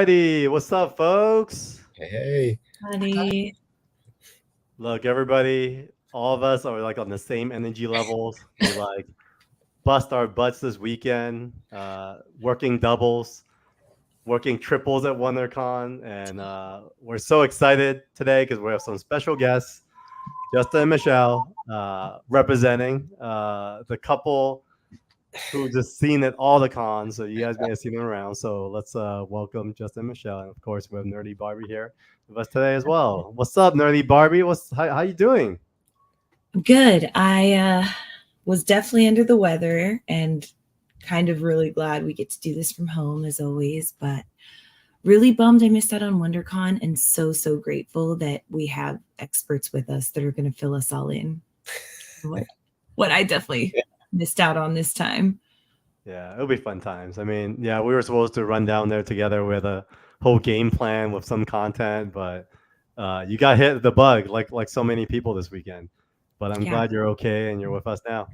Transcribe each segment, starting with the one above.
righty. What's up, folks? Hey, Honey. Look, everybody, all of us are like on the same energy levels. We like bust our butts this weekend, working doubles, working triples at WonderCon. And we're so excited today because we have some special guests, Justin and Michelle, representing the couple who just seen at all the cons. So you guys may have seen them around. So let's welcome Justin and Michelle. And of course, we have Nerdy Barbie here with us today as well. What's up, Nerdy Barbie? How you doing? Good. I was definitely under the weather and kind of really glad we get to do this from home as always, but really bummed I missed out on WonderCon and so grateful that we have experts with us that are going to fill us all in. What I definitely missed out on this time. Yeah, it'll be fun times. I mean, yeah, we were supposed to run down there together with a whole game plan with some content, but you got hit the bug like so many people this weekend. But I'm glad you're okay and you're with us now.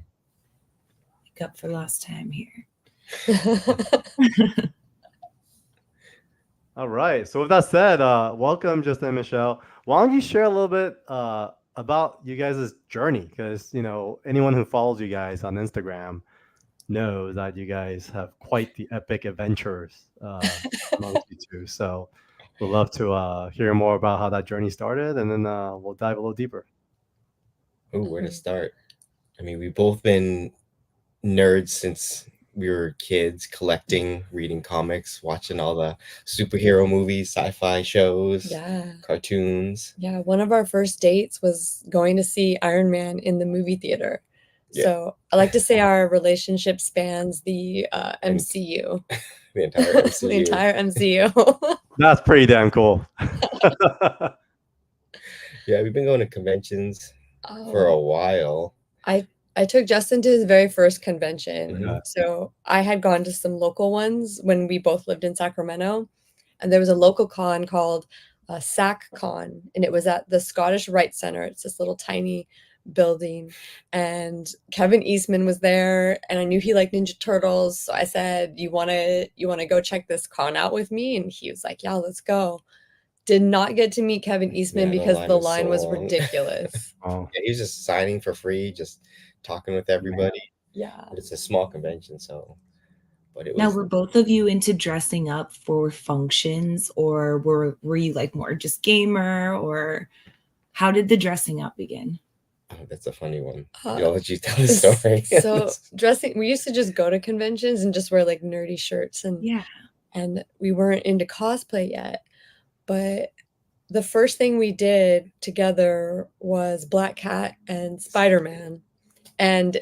Make up for lost time here. All right. So with that said, welcome, Justin and Michelle. Why don't you share a little bit about you guys' journey? Because anyone who follows you guys on Instagram knows that you guys have quite the epic adventures amongst you two. So we'd love to hear more about how that journey started, and then we'll dive a little deeper. oh, where to start? I mean, we've both been nerds since we were kids, collecting, reading comics, watching all the superhero movies, sci-fi shows, cartoons. Yeah, one of our first dates was going to see Iron Man in the movie theater. Yeah. So I like to say our relationship spans the MCU. The entire MCU. The entire MCU. That's pretty damn cool. Yeah, we've been going to conventions for a while. I took Justin to his very first convention. Mm-hmm. So I had gone to some local ones when we both lived in Sacramento. And there was a local con called SacCon. And it was at the Scottish Rite Center. It's this little tiny building. And Kevin Eastman was there. And I knew he liked Ninja Turtles. So I said, you wanna go check this con out with me? And he was like, yeah, let's go. Did not get to meet Kevin Eastman because the line was ridiculous. Yeah, he was just signing for free, just talking with everybody. Yeah. But it's a small convention, so. But it was. Now, were both of you into dressing up for functions, or were you like more just gamer, or how did the dressing up begin? Oh, that's a funny one. I'll let you tell the story. So dressing, we used to just go to conventions and just wear like nerdy shirts, and we weren't into cosplay yet. But the first thing we did together was Black Cat and Spider-Man. And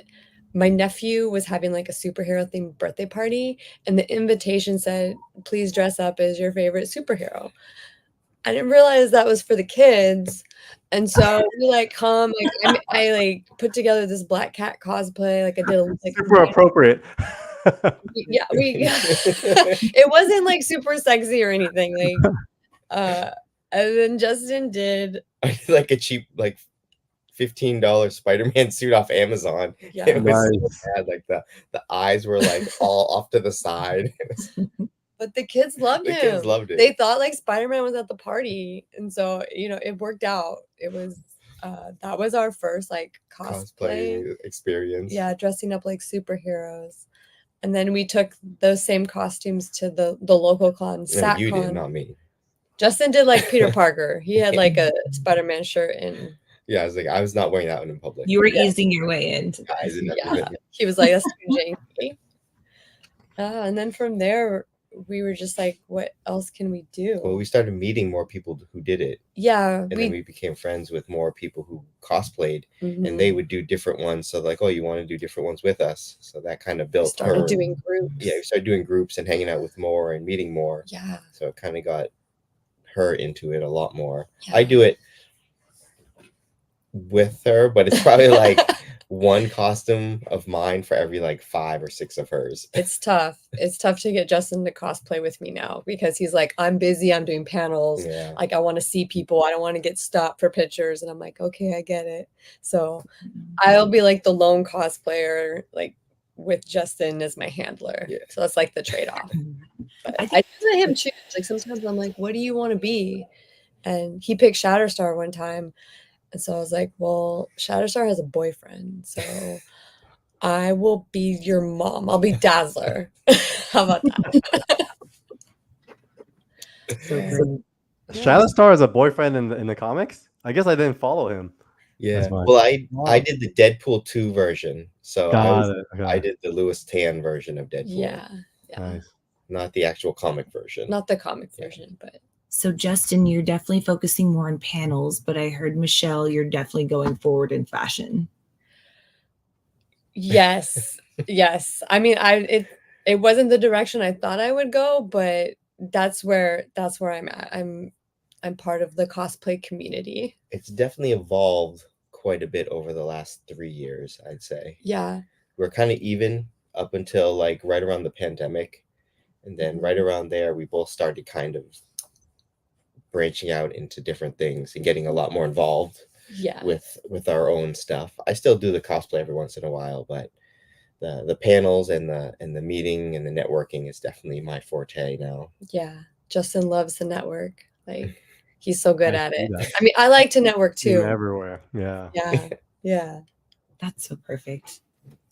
my nephew was having like a superhero themed birthday party, and the invitation said, please dress up as your favorite superhero. I didn't realize that was for the kids. And so we like come, like I like put together this Black Cat cosplay. Like I did like super appropriate. Yeah, it wasn't like super sexy or anything. Like and then Justin did like a cheap like $15 Spider-Man suit off Amazon. Yeah. It was so bad. Like the eyes were like all off to the side. But the kids loved him. The kids loved it. They thought like Spider-Man was at the party. And so, it worked out. It was that was our first like cosplay experience. Yeah, dressing up like superheroes. And then we took those same costumes to the local con. No, you did, not me. Justin did like Peter Parker. He had like a Spider-Man shirt and yeah, I was not wearing that one in public. You were easing your way in. He was like, that's too janky. And then from there, we were just like, what else can we do? Well, we started meeting more people who did it. Yeah. And then we became friends with more people who cosplayed, mm-hmm. and they would do different ones. So like, oh, you want to do different ones with us? So that kind of built we started doing groups. Yeah, we started doing groups and hanging out with more and meeting more. Yeah. So it kind of got her into it a lot more. Yeah. I do it with her, but it's probably like one costume of mine for every like 5 or 6 of hers. It's tough. It's tough to get Justin to cosplay with me now because he's like, I'm busy, I'm doing panels. Yeah. Like I want to see people. I don't want to get stopped for pictures. And I'm like, okay, I get it. So I'll be like the lone cosplayer, like with Justin as my handler. Yeah. So that's like the trade-off. But I I think- just let him choose. Like sometimes I'm like, what do you want to be? And he picked Shatterstar one time. And so I was like, well, Shatterstar has a boyfriend. So I will be your mom. I'll be Dazzler. How about that? So Yeah. great. Yeah. Shatterstar is a boyfriend in the comics. I guess I didn't follow him. Yeah. much. Well, I Wow. did the Deadpool 2 version. So Got it. I Okay. did the Louis Tan version of Deadpool. Yeah. Nice. Not the actual comic version. Not the comic version, but So Justin, you're definitely focusing more on panels, but I heard Michelle, you're definitely going forward in fashion. yes. Yes. I mean, it wasn't the direction I thought I would go, but that's where I'm at. I'm part of the cosplay community. It's definitely evolved quite a bit over the last 3 years, I'd say. Yeah. We're kind of even up until like right around the pandemic. And then right around there, we both started kind of branching out into different things and getting a lot more involved Yeah. with our own stuff. I still do the cosplay every once in a while, but the panels and the meeting and the networking is definitely my forte now. Yeah. Justin loves the network. Like he's so good I at see it. that. I mean, I like to network See him too. everywhere. Yeah. Yeah. Yeah. That's so perfect.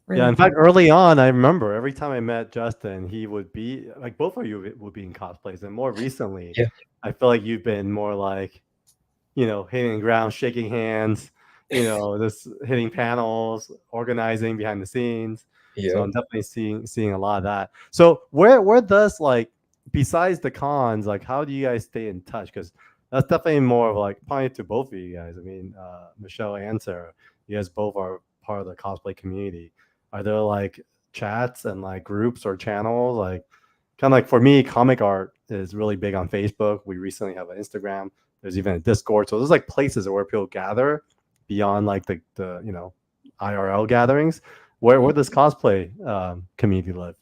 Yeah, in fact, early on, I remember every time I met Justin, he would be like both of you would be in cosplays, and more recently, Yeah. I feel like you've been more like, hitting the ground, shaking hands, just hitting panels, organizing behind the scenes. So Yeah. I'm definitely seeing a lot of that. So where does like besides the cons, like how do you guys stay in touch? Because that's definitely more of like probably to both of you guys. I mean, Michelle and Sarah, you guys both are part of the cosplay community. Are there like chats and like groups or channels? Like kind of like for me, comic art is really big on Facebook. We recently have an Instagram. There's even a Discord. So there's like places where people gather beyond like the IRL gatherings. Where does cosplay community live?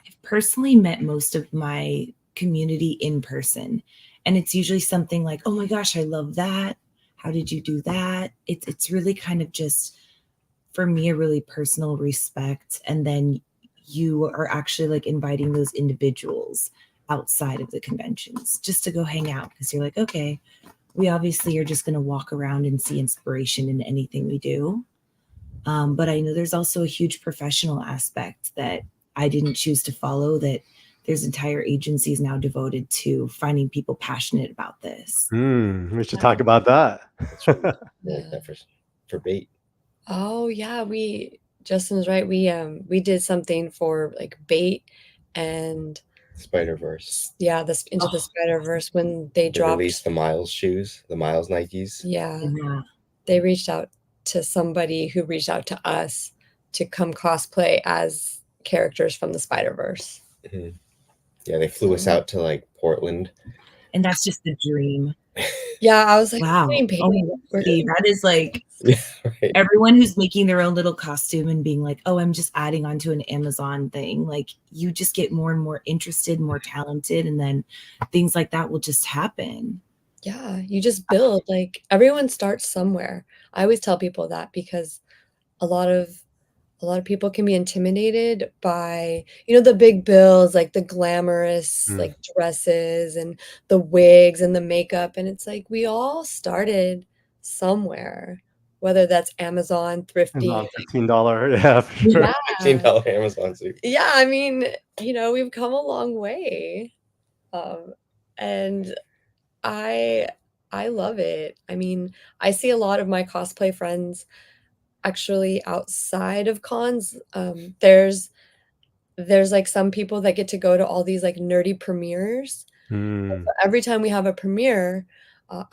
I've personally met most of my community in person, and it's usually something like, "Oh my gosh, I love that. How did you do that?" It's really kind of just for me a really personal respect, and then you are actually like inviting those individuals outside of the conventions just to go hang out because you're like, okay, we obviously are just going to walk around and see inspiration in anything we do. But I know there's also a huge professional aspect that I didn't choose to follow, that there's entire agencies now devoted to finding people passionate about this. We should talk about that. That's true. Like that for bait. Oh yeah, Justin's right. We did something for like bait and Spider-Verse. yeah, this Into the Spider-Verse when they They dropped released the Miles shoes, the Miles Nikes. Yeah. Yeah. They reached out to somebody who reached out to us to come cosplay as characters from the Spider-Verse. Mhm. Yeah, they flew us out to like Portland. And that's just the dream. Yeah, I was like, Wow. getting paid. Oh my God. See, that is like Yeah, right. everyone who's making their own little costume and being like, oh, I'm just adding onto an Amazon thing. Like you just get more and more interested, more talented, and then things like that will just happen. Yeah, you just build. Like everyone starts somewhere. I always tell people that because a lot of people can be intimidated by, the big bills, like the glamorous like dresses and the wigs and the makeup. And it's like we all started somewhere, whether that's Amazon, thrifting. $15, yeah, for sure. Yeah. $15 Amazon suit. Yeah, I mean, we've come a long way. And I love it. I mean, I see a lot of my cosplay friends actually outside of cons. There's like some people that get to go to all these like nerdy premieres. So every time we have a premiere,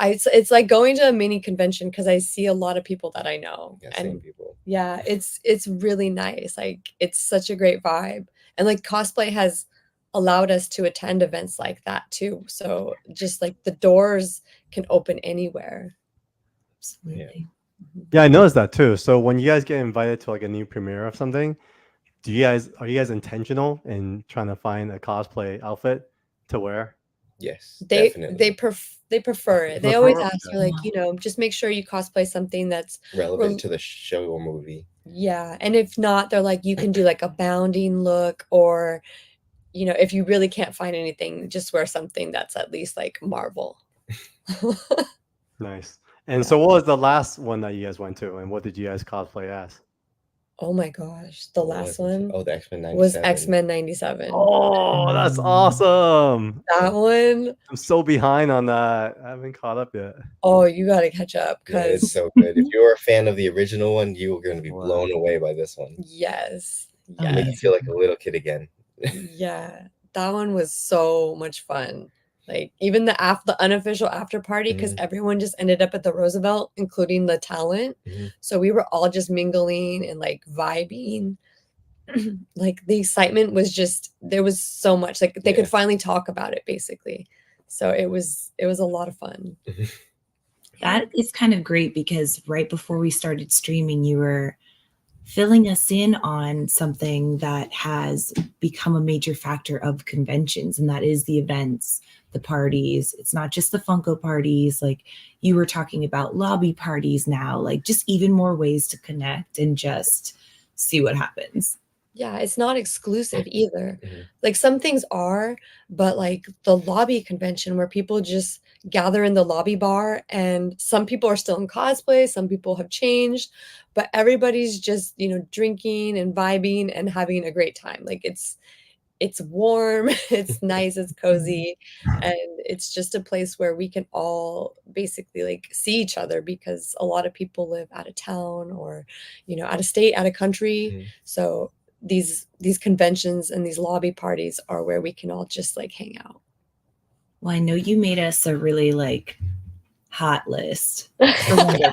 it's like going to a mini convention because I see a lot of people that I know. Yeah, And same people. yeah, it's really nice. Like it's such a great vibe. And like cosplay has allowed us to attend events like that too. So just like the doors can open anywhere. Absolutely. Yeah, I noticed that too. So when you guys get invited to like a new premiere of something, are you guys intentional in trying to find a cosplay outfit to wear? Yes, They definitely. they prefer it. They always ask for like, just make sure you cosplay something that's relevant to the show or movie. Yeah, and if not, they're like, you can do like a bounding look, or if you really can't find anything, just wear something that's at least like Marvel. Nice. And so, what was the last one that you guys went to, and what did you guys cosplay as? Oh my gosh, the What last was it? one Oh, the X-Men was 97. X-Men 97. Oh, that's awesome! That one, I'm so behind on that. I haven't caught up yet. oh, you got to catch up Yeah, it's because so good. If you're a fan of the original one, you're going to be Wow. blown away by this one. yes, It'll make you feel like a little kid again. yeah, that one was so much fun. Like even the unofficial after party, because everyone just ended up at the Roosevelt, including the talent. So we were all just mingling and like vibing. Like the excitement was just, there was so much, like they could finally talk about it basically. So it was a lot of fun. That is kind of great because right before we started streaming, you were filling us in on something that has become a major factor of conventions, and that is the events, the parties. It's not just the Funko parties. Like you were talking about lobby parties now, like just even more ways to connect and just see what happens. Yeah, it's not exclusive either. Like some things are, but like the lobby convention where people just gather in the lobby bar, and some people are still in cosplay, some people have changed, but everybody's just, drinking and vibing and having a great time. Like it's warm, it's nice, it's cozy, and it's just a place where we can all basically like see each other, because a lot of people live out of town or out of state, out of country. So these conventions and these lobby parties are where we can all just like hang out. Well, I know you made us a really like hot list for WonderCon.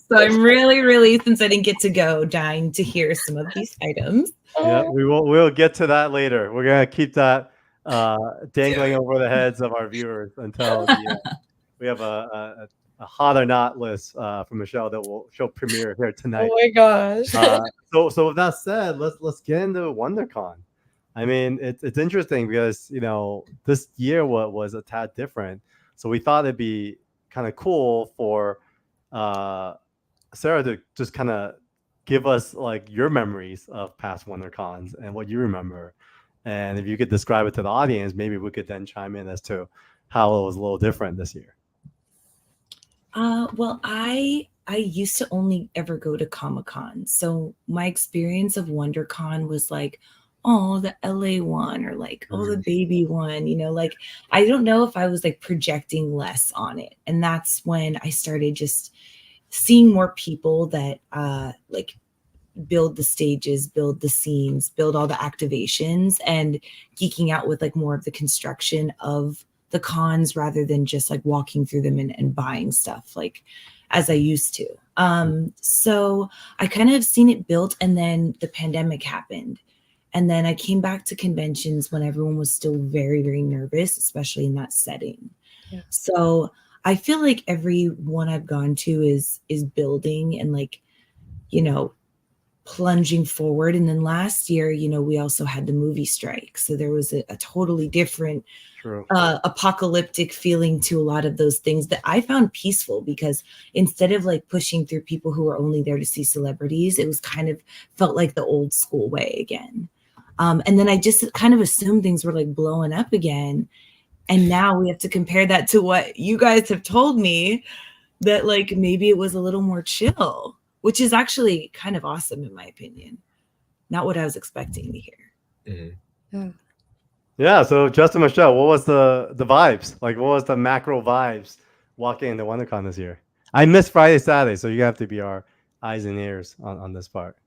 So I'm really, since I didn't get to go, dying to hear some of these items. Yeah, we'll get to that later. We're gonna keep that dangling over the heads of our viewers until we have a hot or not list from Michelle that she'll premiere here tonight. Oh my gosh. So with that said, let's get into WonderCon. I mean, it's interesting because this year was a tad different. So we thought it'd be kind of cool for Sarah to just kind of give us like your memories of past WonderCons and what you remember. And if you could describe it to the audience, maybe we could then chime in as to how it was a little different this year. Well, I used to only ever go to Comic-Con. So my experience of WonderCon was like, oh, the LA one, or like, oh, the baby one, like, I don't know if I was like projecting less on it. And that's when I started just seeing more people that like build the stages, build the scenes, build all the activations, and geeking out with like more of the construction of the cons rather than just like walking through them and buying stuff like as I used to. So I kind of have seen it built, and then the pandemic happened. And then I came back to conventions when everyone was still very, very nervous, especially in that setting. Yeah. So I feel like every one I've gone to is building and like, plunging forward. And then last year, we also had the movie strike. So there was a totally different apocalyptic feeling to a lot of those things that I found peaceful, because instead of like pushing through people who are only there to see celebrities, it was kind of felt like the old school way again. And then I just kind of assumed things were like blowing up again. And now we have to compare that to what you guys have told me, that like maybe it was a little more chill, which is actually kind of awesome in my opinion. Not what I was expecting to hear. Yeah. So Justin, Michelle, what was the vibes? Like, what was the macro vibes walking into WonderCon this year? I missed Friday, Saturday, so you have to be our eyes and ears on this part.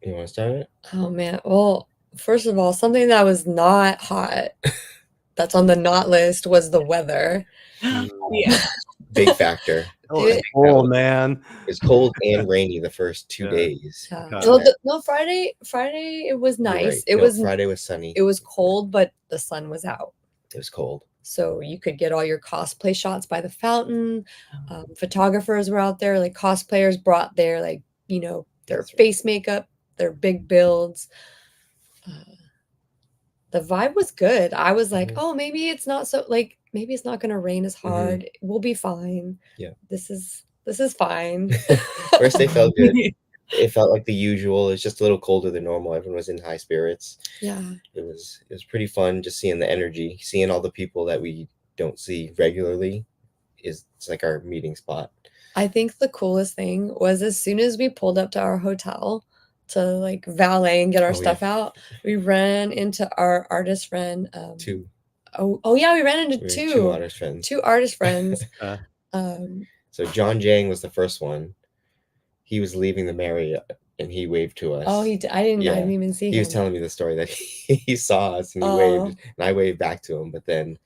You want to start it? Oh man. Well, first of all, something that was not hot that's on the not list was the weather. Yeah. Big factor. Oh man. It's cold and rainy the first 2 days. No, Friday it was nice. Right. Friday was sunny. It was cold, but the sun was out. It was cold. So you could get all your cosplay shots by the fountain. Photographers were out there. Like cosplayers brought their their face makeup, their big builds. The vibe was good. I was like, oh, maybe it's not so like, maybe it's not going to rain as hard. We'll be fine. Yeah. This is fine. First they felt good. it felt like the usual. It's just a little colder than normal. Everyone was in high spirits. Yeah. It was pretty fun just seeing the energy, seeing all the people that we don't see regularly. It's like our meeting spot. I think the coolest thing was as soon as we pulled up to our hotel to like valet and get our stuff out, we ran into our artist friend. Two. Oh yeah, we ran into two artist friends. Two artist friends. So John Jang was the first one. He was leaving the Marriott and he waved to us. Oh, I didn't even see him. He was telling me the story that he saw us and he waved, and I waved back to him. But then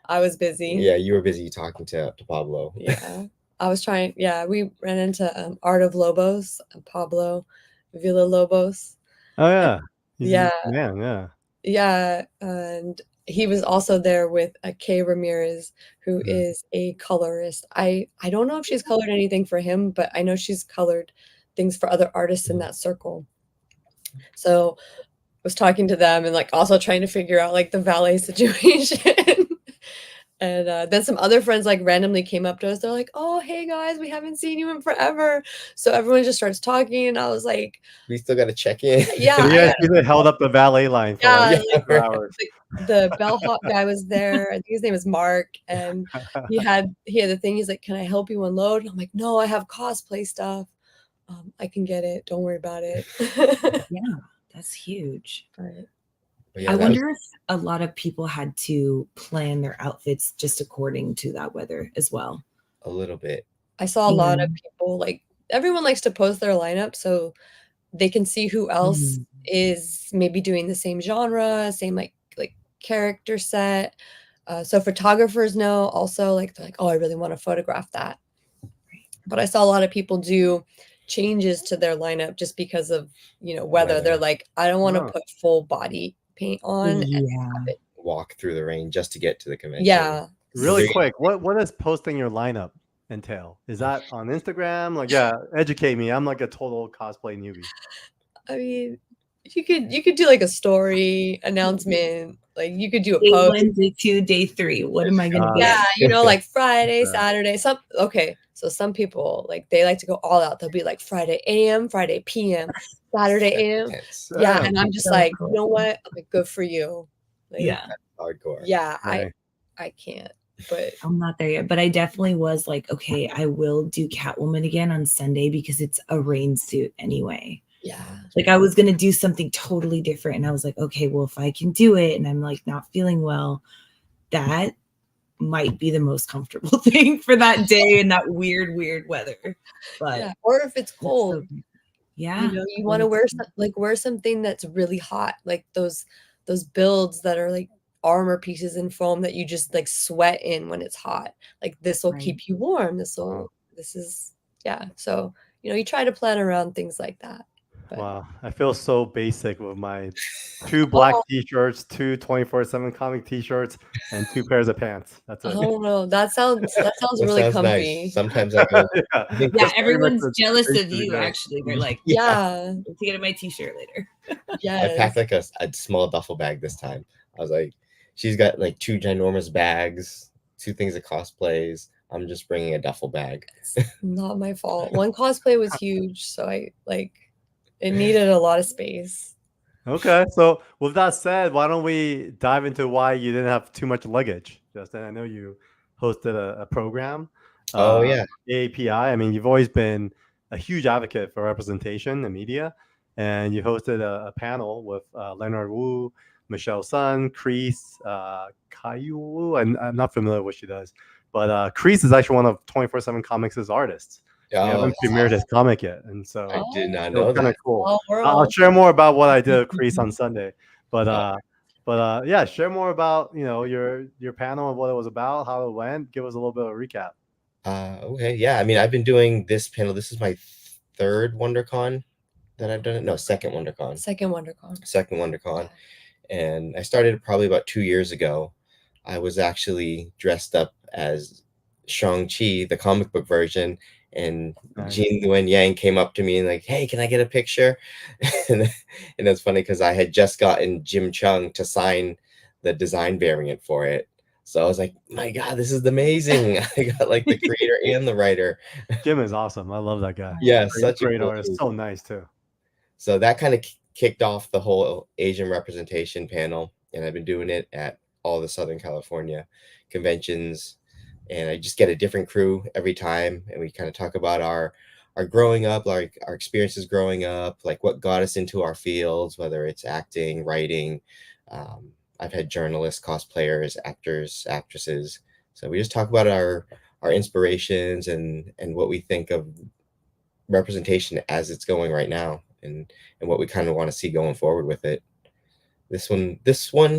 I was busy. Yeah, you were busy talking to Pablo. Yeah, I was trying. Yeah, we ran into Art of Lobos, Pablo Villalobos. Oh yeah, yeah, yeah. Yeah, and he was also there with Kay Ramirez, who is a colorist. I don't know if she's colored anything for him, but I know she's colored things for other artists in that circle. So I was talking to them and like also trying to figure out like the valet situation. And then some other friends like randomly came up to us. They're like, "Oh, hey guys, we haven't seen you in forever." So everyone just starts talking, and I was like, "We still got to check in." Yeah, you held up the valet line for like 4 hours. The bellhop guy was there. I think his name was Mark, and he had the thing. He's like, "Can I help you unload?" And I'm like, "No, I have cosplay stuff. I can get it. Don't worry about it." Yeah, that's huge. Right. Yeah, I wonder if a lot of people had to plan their outfits just according to that weather as well. A little bit. I saw a lot of people, like everyone likes to post their lineup so they can see who else is maybe doing the same genre, same like character set. So photographers know also like they're like, "Oh, I really want to photograph that." But I saw a lot of people do changes to their lineup just because of weather. They're like, "I don't want to put full body paint on and walk through the rain just to get to the convention." Yeah. Really quick, what does posting your lineup entail? Is that on Instagram? Like, educate me. I'm like a total cosplay newbie. I mean, you could do like a story announcement. Like you could do a day post. 1, day 2, day 3. What am I gonna do? Yeah, like Friday, Saturday. So some people like they like to go all out. They'll be like Friday AM, Friday PM, Saturday AM. Yeah, and I'm just like, you know what? I'm like, good for you. Like, hardcore. Yeah, I can't. But I'm not there yet. But I definitely was like, okay, I will do Catwoman again on Sunday because it's a rain suit anyway. Yeah. Like I was going to do something totally different. And I was like, okay, well, if I can do it and I'm like not feeling well, that might be the most comfortable thing for that day in that weird weather. But or if it's cold. Yeah. You want to wear something that's really hot, like those builds that are like armor pieces in foam that you just like sweat in when it's hot. Like this will keep you warm. So you try to plan around things like that. But. Wow, I feel so basic with my 2 black t-shirts, 2 24/7 comic t-shirts, and 2 pairs of pants. That's it. Oh no, that sounds really comfy. Nice. Sometimes I go. Everyone's jealous of you. Actually, they're like, to get my t-shirt later. I packed like a small duffel bag this time. I was like, she's got like 2 ginormous bags, 2 things of cosplays. I'm just bringing a duffel bag. It's not my fault. One cosplay was huge, so it needed a lot of space. Okay, so with that said, why don't we dive into why you didn't have too much luggage, Justin? I know you hosted a program. AAPI. I mean, you've always been a huge advocate for representation in media, and you hosted a panel with Leonard Wu, Michelle Sun, Kreese, Caillou Wu. I'm not familiar with what she does, but Kreese is actually one of 24/7 Comics' artists. We haven't premiered his comic yet, and so I did not know that. Kind of cool. I'll share more about what I did with Kreese on Sunday, but share more about your panel and what it was about, how it went. Give us a little bit of a recap. Okay, yeah. I mean, I've been doing this panel. This is my 3rd WonderCon that I've done it. No, second WonderCon. Second WonderCon. And I started probably about 2 years ago. I was actually dressed up as Shang-Chi, the comic book version. And Jean Nguyen Yang came up to me and like, "Hey, can I get a picture?" and it's funny because I had just gotten Jim Chung to sign the design variant for it. So I was like, my God, this is amazing. I got like the creator and the writer. Jim is awesome. I love that guy. Yeah, Great, such a great cool artist. dude. So nice too. So that kind of kicked off the whole Asian representation panel, and I've been doing it at all the Southern California conventions, and I just get a different crew every time, and we kind of talk about our growing up, like our experiences growing up, like what got us into our fields, whether it's acting, writing. I've had journalists, cosplayers, actors, actresses. So we just talk about our inspirations and what we think of representation as it's going right now, and what we kind of want to see going forward with it. This one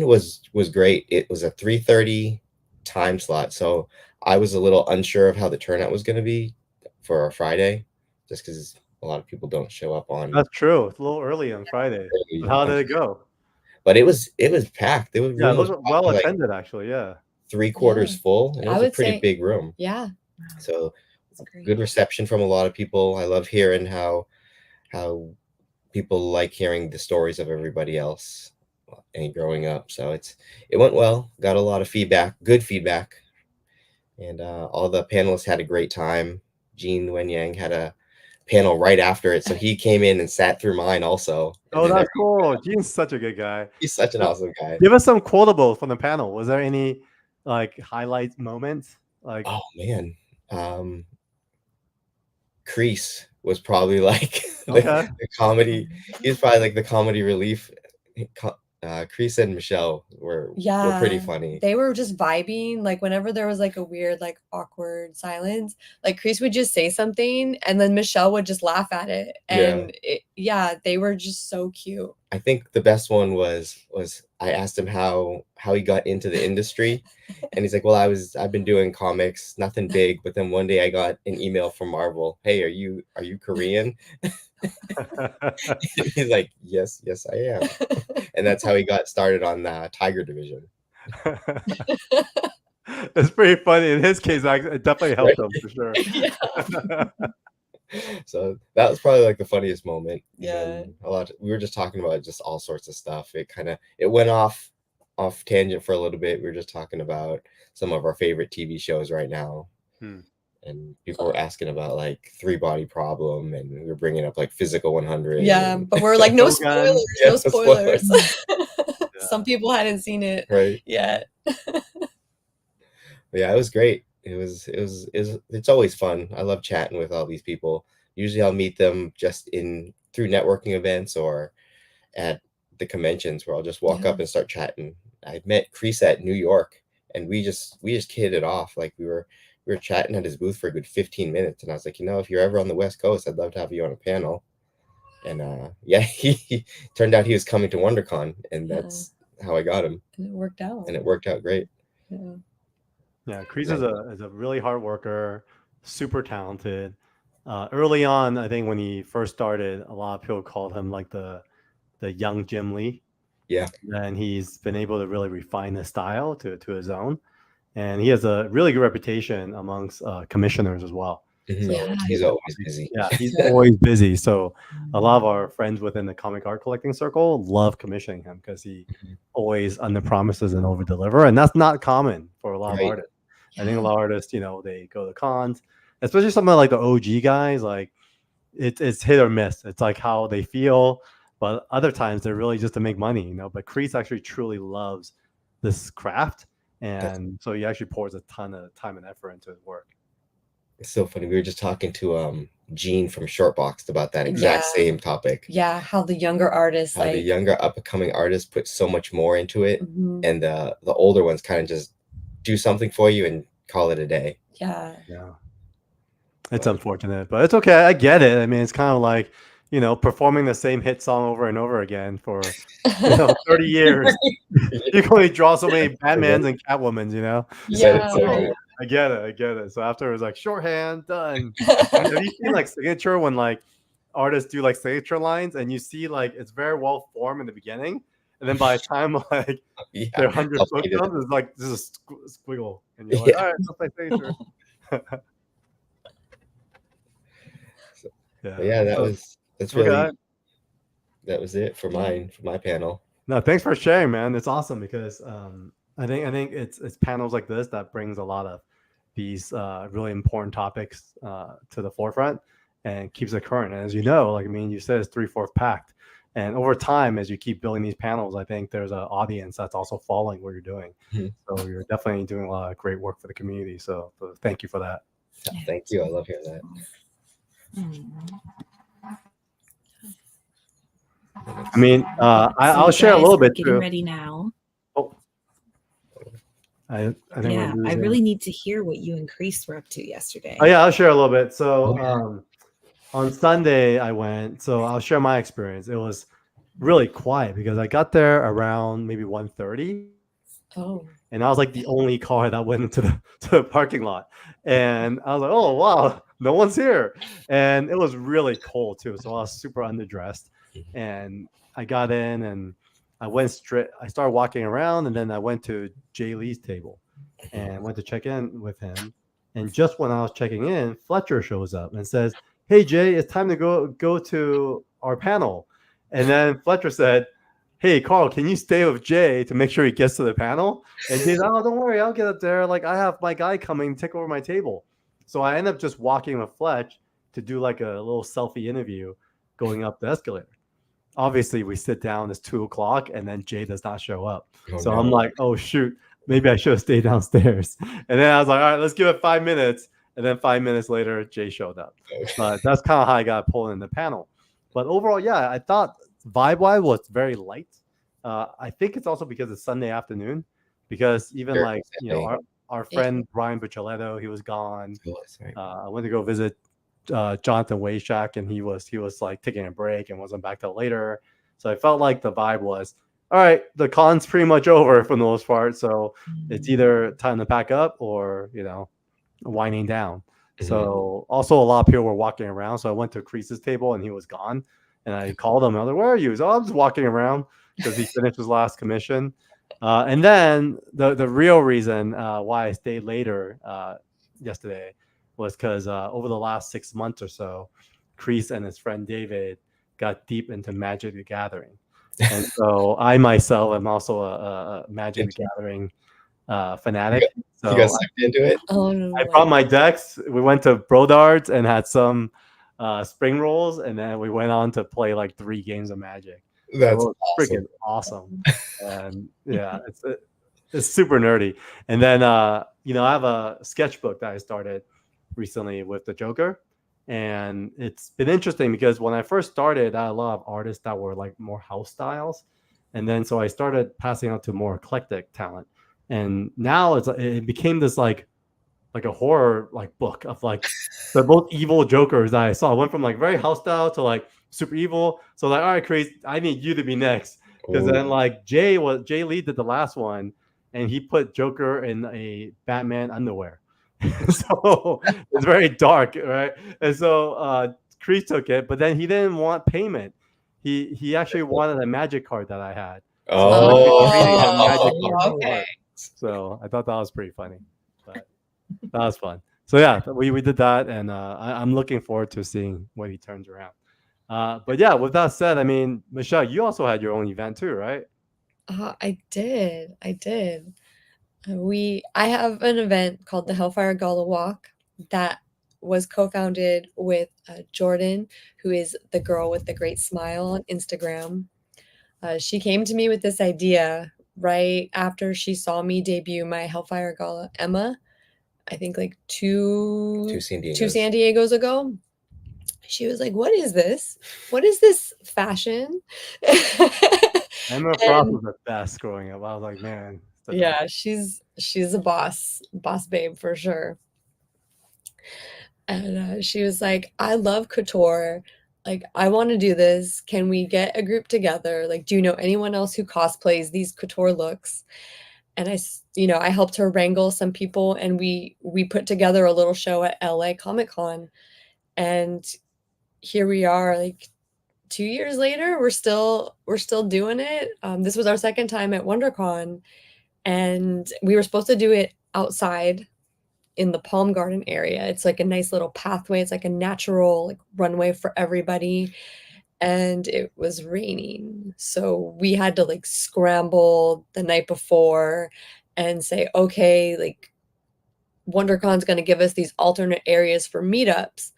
was great. It was a 3:30 time slot, so I was a little unsure of how the turnout was going to be for our Friday, just because a lot of people don't show up on That's true. It's a little early on Friday. But how did it go? But it was packed. The Yeah, it room was looked well probably like attended actually. Yeah. 3/4 Yeah. full, and it I was a would pretty say, big room. yeah, So it's great. good reception from a lot of people. I love hearing how people like hearing the stories of everybody else and growing up. So it went well. Got a lot of feedback, good feedback, and all the panelists had a great time. Gene Wenyang had a panel right after it, so he came in and sat through mine also. And Oh, then that's cool. Gene's such a good guy. he's such an awesome guy. Give us some quotables from the panel. Was there any like highlight moments? Like, Oh man, Crease was probably like okay. the comedy. He's probably like the comedy relief. Crease and Michelle were pretty funny. They were just vibing. Like whenever there was like a weird, like awkward silence, like Chris would just say something and then Michelle would just laugh at it. And they were just so cute. I think the best one was I asked him how he got into the industry, and he's like, "Well, I've been doing comics, nothing big, but then one day I got an email from Marvel. Hey, are you Korean?" He's like, "Yes, I am," and that's how he got started on Tiger Division. It's pretty funny. In his case, it definitely helped him for sure. So that was probably like the funniest moment. Yeah. We were just talking about just all sorts of stuff. It went off tangent for a little bit. We were just talking about some of our favorite TV shows right now. And people were asking about like Three Body Problem, and we were bringing up like Physical 100. Yeah, but we're like, no spoilers, no spoilers. Some people hadn't seen it yet. Yeah, it was great. It's always fun. I love chatting with all these people. Usually I'll meet them just through networking events or at the conventions where I'll just walk up and start chatting. I met Chris at New York, and we just hit it off. Like we were chatting at his booth for a good 15 minutes, and I was like, if you're ever on the West Coast, I'd love to have you on a panel. And he turned out he was coming to WonderCon, and that's how I got him. And it worked out. And it worked out great. Yeah, Chris is a really hard worker, super talented. Early on, I think when he first started, a lot of people called him like the young Jim Lee. Yeah. And he's been able to really refine his style to his own. And he has a really good reputation amongst commissioners as well. Mm-hmm. So he's always busy. Yeah, he's always busy. So a lot of our friends within the comic art collecting circle love commissioning him because he always under promises and over deliver. And that's not common for a lot of artists. I think a lot of artists, they go to cons, especially some of like the OG guys, like it's hit or miss. It's like how they feel, but other times they're really just to make money, But Chris actually truly loves this craft, and so he actually pours a ton of time and effort into his work. It's so funny. We were just talking to Gene from Shortboxed about that exact same topic. Yeah, how the younger artists, the younger up and coming artists put so much more into it, and the older ones kind of just do something for you and call it a day. Yeah. It's unfortunate, but it's okay. I get it. I mean, it's kind of like, performing the same hit song over and over again for 30 years. You can only draw so many Batmans and Catwomans, Yeah. I get it. So after it was like shorthand, done. Have you seen like signature when like artists do like signature lines and you see like it's very well formed in the beginning, and then by the time like they're 100 foot comes, it's like this is a squiggle, and you're like, all right, that's my signature. That was it for my panel. No, thanks for sharing, man. It's awesome because I think it's panels like this that brings a lot of these really important topics to the forefront and keeps it current. And as you know, like I mean, you said it's 3/4 packed, and over time, as you keep building these panels, I think there's an audience that's also following what you're doing. Mhm. So you're definitely doing a lot of great work for the community. So thank you for that. Yeah, thank you. I love hearing that. I mean, I'll share a little bit getting too. ready now. Oh, I think yeah, I really need to hear what you and Chris were up to yesterday. Oh yeah, I'll share a little bit. So on Sunday I went. So I'll share my experience. It was really quiet because I got there around maybe 1:30. Oh. And I was like the only car that went into the parking lot. And I was like, oh wow, no one's here. And it was really cold too. So I was super underdressed. And I got in and I started walking around, and then I went to Jay Lee's table and went to check in with him. And just when I was checking in, Fletcher shows up and says, hey Jay, it's time to go to our panel. And then Fletcher said, hey Carl, can you stay with Jay to make sure he gets to the panel? And Jay's, oh, don't worry, I'll get up there. Like I have my guy coming to take over my table. So I end up just walking with Fletch to do like a little selfie interview going up the escalator. Obviously we sit down, it's 2:00, and then Jay does not show up. So I'm like, oh shoot, maybe I should have stayed downstairs. And then I was like, all right, let's give it 5 minutes. And then 5 minutes later, Jay showed up. But that's kind of how I got pulled in the panel. But overall, yeah, I thought vibe-wise was very light. I think it's also because it's Sunday afternoon, because even like, you know, our friend Brian Bucceletto, he was gone. I went to go visit Jonathan Wayshack, and he was like taking a break and wasn't back till later. So I felt like the vibe was, all right, the con's pretty much over for the most part. So it's either time to pack up or, you know, winding down. So also a lot of people were walking around. So I went to Crease's table and he was gone. And I called him. I was like, where are you? So I'm just walking around because he finished his last commission. And then the real reason why I stayed later yesterday was because over the last 6 months or so, Crease and his friend David got deep into Magic the Gathering. And so I myself am also a Magic the Gathering fanatic. So you guys sucked into it? Oh, no, I brought my decks. We went to Bro Darts and had some spring rolls, and then we went on to play like 3 games of Magic. That's freaking awesome. And yeah, it's super nerdy. And then you know, I have a sketchbook that I started recently with the Joker, and it's been interesting because when I first started, I had a lot of artists that were like more house styles, and then so I started passing out to more eclectic talent, and now it became this like a horror like book of like the most evil Jokers that I saw. I went from like very house style to like super evil. So like, all right, Chris, I need you to be next. Because then like Jay Lee did the last one, and he put Joker in a Batman underwear. So it's very dark, right? And so Chris took it, but then he didn't want payment. He actually wanted a magic card that I had. Okay. So I thought that was pretty funny. But that was fun. So yeah, we did that, and I'm looking forward to seeing what he turns around. But yeah, with that said, I mean, Michelle, you also had your own event too, right? I did. I have an event called the Hellfire Gala Walk that was co-founded with Jordan, who is the girl with the great smile on Instagram. She came to me with this idea right after she saw me debut my Hellfire Gala Emma, I think like two San Diegos ago. She was like, what is this? What is this fashion? Emma Frost was the best growing up. I was like, man. Yeah, she's a boss babe for sure. And she was like, I love couture. Like, I want to do this. Can we get a group together? Like, do you know anyone else who cosplays these couture looks? And I helped her wrangle some people, and we put together a little show at LA Comic-Con. And here we are, like 2 years later, we're still doing it. This was our second time at WonderCon, and we were supposed to do it outside in the Palm Garden area. It's like a nice little pathway. It's like a natural like runway for everybody. And it was raining. So we had to like scramble the night before and say, okay, like WonderCon's going to give us these alternate areas for meetups.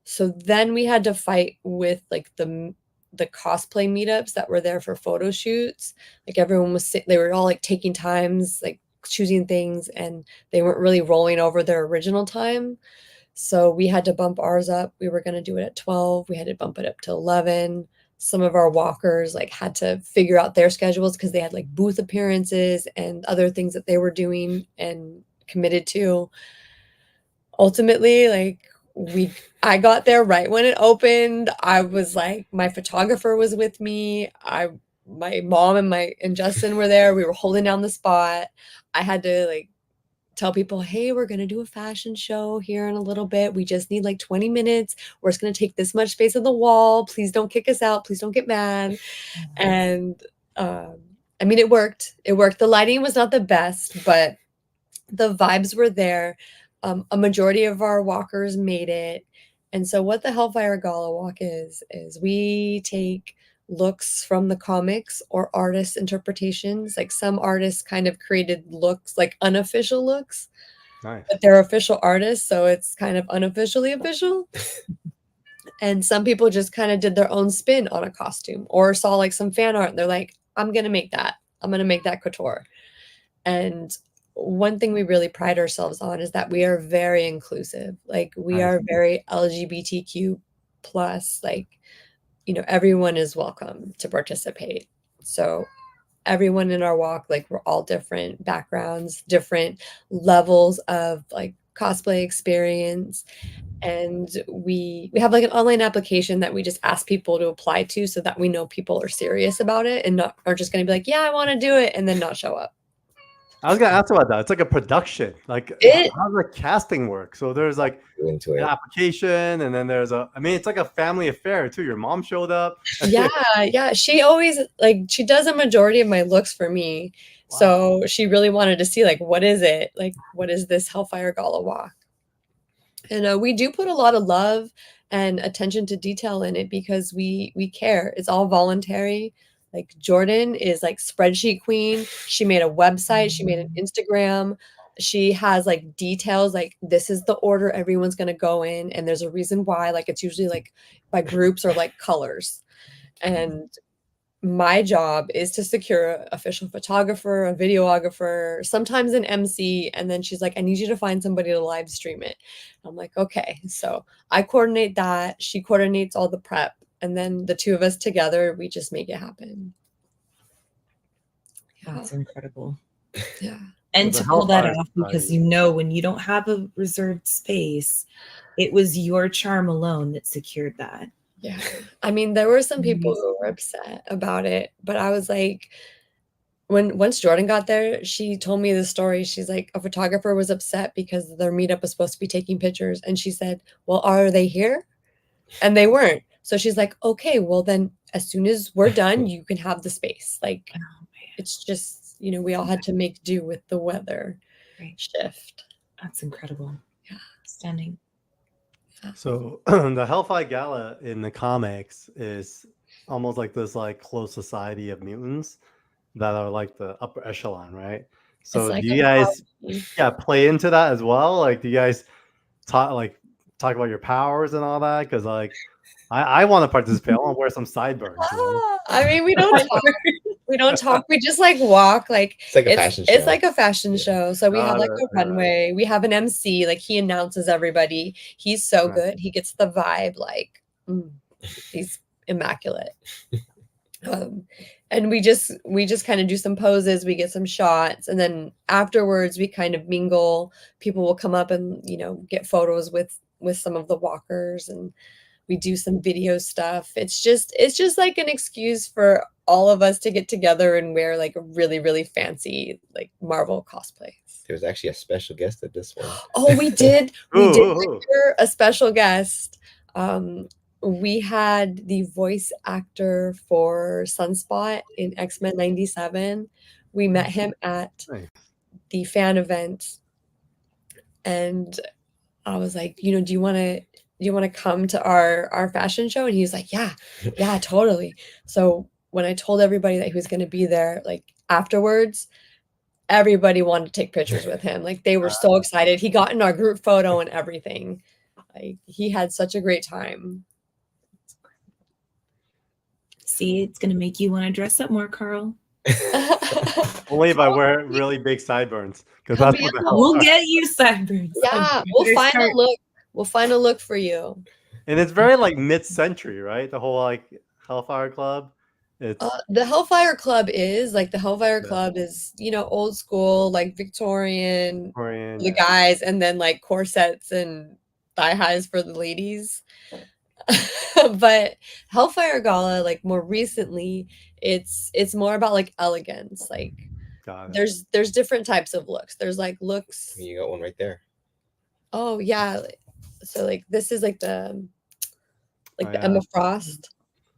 So then we had to fight with like the cosplay meetups that were there for photo shoots. Like everyone was they were all like taking times, like choosing things, and they weren't really rolling over their original time. So we had to bump ours up. We were going to do it at 12. We had to bump it up to 11. Some of our walkers like had to figure out their schedules because they had like booth appearances and other things that they were doing and committed to. Ultimately, like I got there right when it opened. I was like, my photographer was with me. My mom and Justin were there. We were holding down the spot. I had to like tell people, hey, we're going to do a fashion show here in a little bit. We just need like 20 minutes. We're just going to take this much space on the wall. Please don't kick us out. Please don't get mad. And I mean, it worked. It worked. The lighting was not the best, but the vibes were there. A majority of our walkers made it. And so what the Hellfire Gala Walk is we take looks from the comics or artist interpretations. Like some artists kind of created looks, like unofficial looks. Nice. But they're official artists, so it's kind of unofficially official. And some people just kind of did their own spin on a costume or saw like some fan art and they're like, I'm going to make that. I'm going to make that couture. And one thing we really pride ourselves on is that we are very inclusive. Like we are very LGBTQ plus, like, you know, everyone is welcome to participate. So everyone in our walk, like we're all different backgrounds, different levels of like cosplay experience. And we have like an online application that we just ask people to apply to so that we know people are serious about it and not are just going to be like, yeah, I want to do it, and then not show up. I was gonna ask about that. It's like a production. Like, how does the casting work? So there's like an application, and then there's I mean, it's like a family affair too. Your mom showed up. Yeah. She always she does a majority of my looks for me. Wow. So she really wanted to see like, what is it? Like, what is this Hellfire Gala Walk? And we do put a lot of love and attention to detail in it because we care. It's all voluntary. Like Jordan is like spreadsheet queen. She made a website. She made an Instagram. She has like details, like this is the order everyone's going to go in. And there's a reason why, like it's usually like by groups or like colors. And my job is to secure an official photographer, a videographer, sometimes an MC. And then she's like, I need you to find somebody to live stream it. I'm like, okay. So I coordinate that. She coordinates all the prep. And then the two of us together, we just make it happen. Yeah. That's incredible. Yeah. And to pull that off, because you know, when you don't have a reserved space, it was your charm alone that secured that. Yeah. I mean, there were some people who were upset about it, but I was like, once Jordan got there, she told me the story. She's like, a photographer was upset because their meetup was supposed to be taking pictures. And she said, well, are they here? And they weren't. So she's like, okay, well then as soon as we're done, you can have the space. Like, it's just, you know, we all had to make do with the weather shift. That's incredible. Yeah. Stunning. So the Hellfire Gala in the comics is almost like this like close society of mutants that are like the upper echelon, right? So like do you guys play into that as well? Like do you guys talk about your powers and all that? Because like I want to participate. I want to wear some sideburns. You know? I mean, we don't talk. We don't talk. We just like walk. Like it's like a fashion show. It's like a fashion show. So we have like a runway. We have an MC. Like he announces everybody. He's so good. He gets the vibe. Like he's immaculate. And we just kind of do some poses. We get some shots, and then afterwards we kind of mingle. People will come up and get photos with some of the walkers, and we do some video stuff. It's just like an excuse for all of us to get together and wear like really, really fancy like Marvel cosplays. There was actually a special guest at this one. Oh, we did. We did feature a special guest. We had the voice actor for Sunspot in X-Men 97. We met him at the fan event, and I was like, do you want to come to our fashion show? And he was like, yeah, totally. So when I told everybody that he was going to be there, like afterwards, everybody wanted to take pictures with him. Like they were so excited. He got in our group photo and everything. Like he had such a great time. See, it's gonna make you want to dress up more, Carl. Only if I wear really big sideburns, because that's what We'll get you sideburns. Yeah, we'll find a look. We'll find a look for you. And it's very like mid-century, right? The whole like Hellfire Club. It's the Hellfire Club is Club is, you know, old school, like Victorian the guys, and then like corsets and thigh highs for the ladies. But Hellfire Gala, like more recently, it's more about like elegance. Like there's different types of looks. There's like looks. You got one right there. Oh yeah. So like this is like the Emma Frost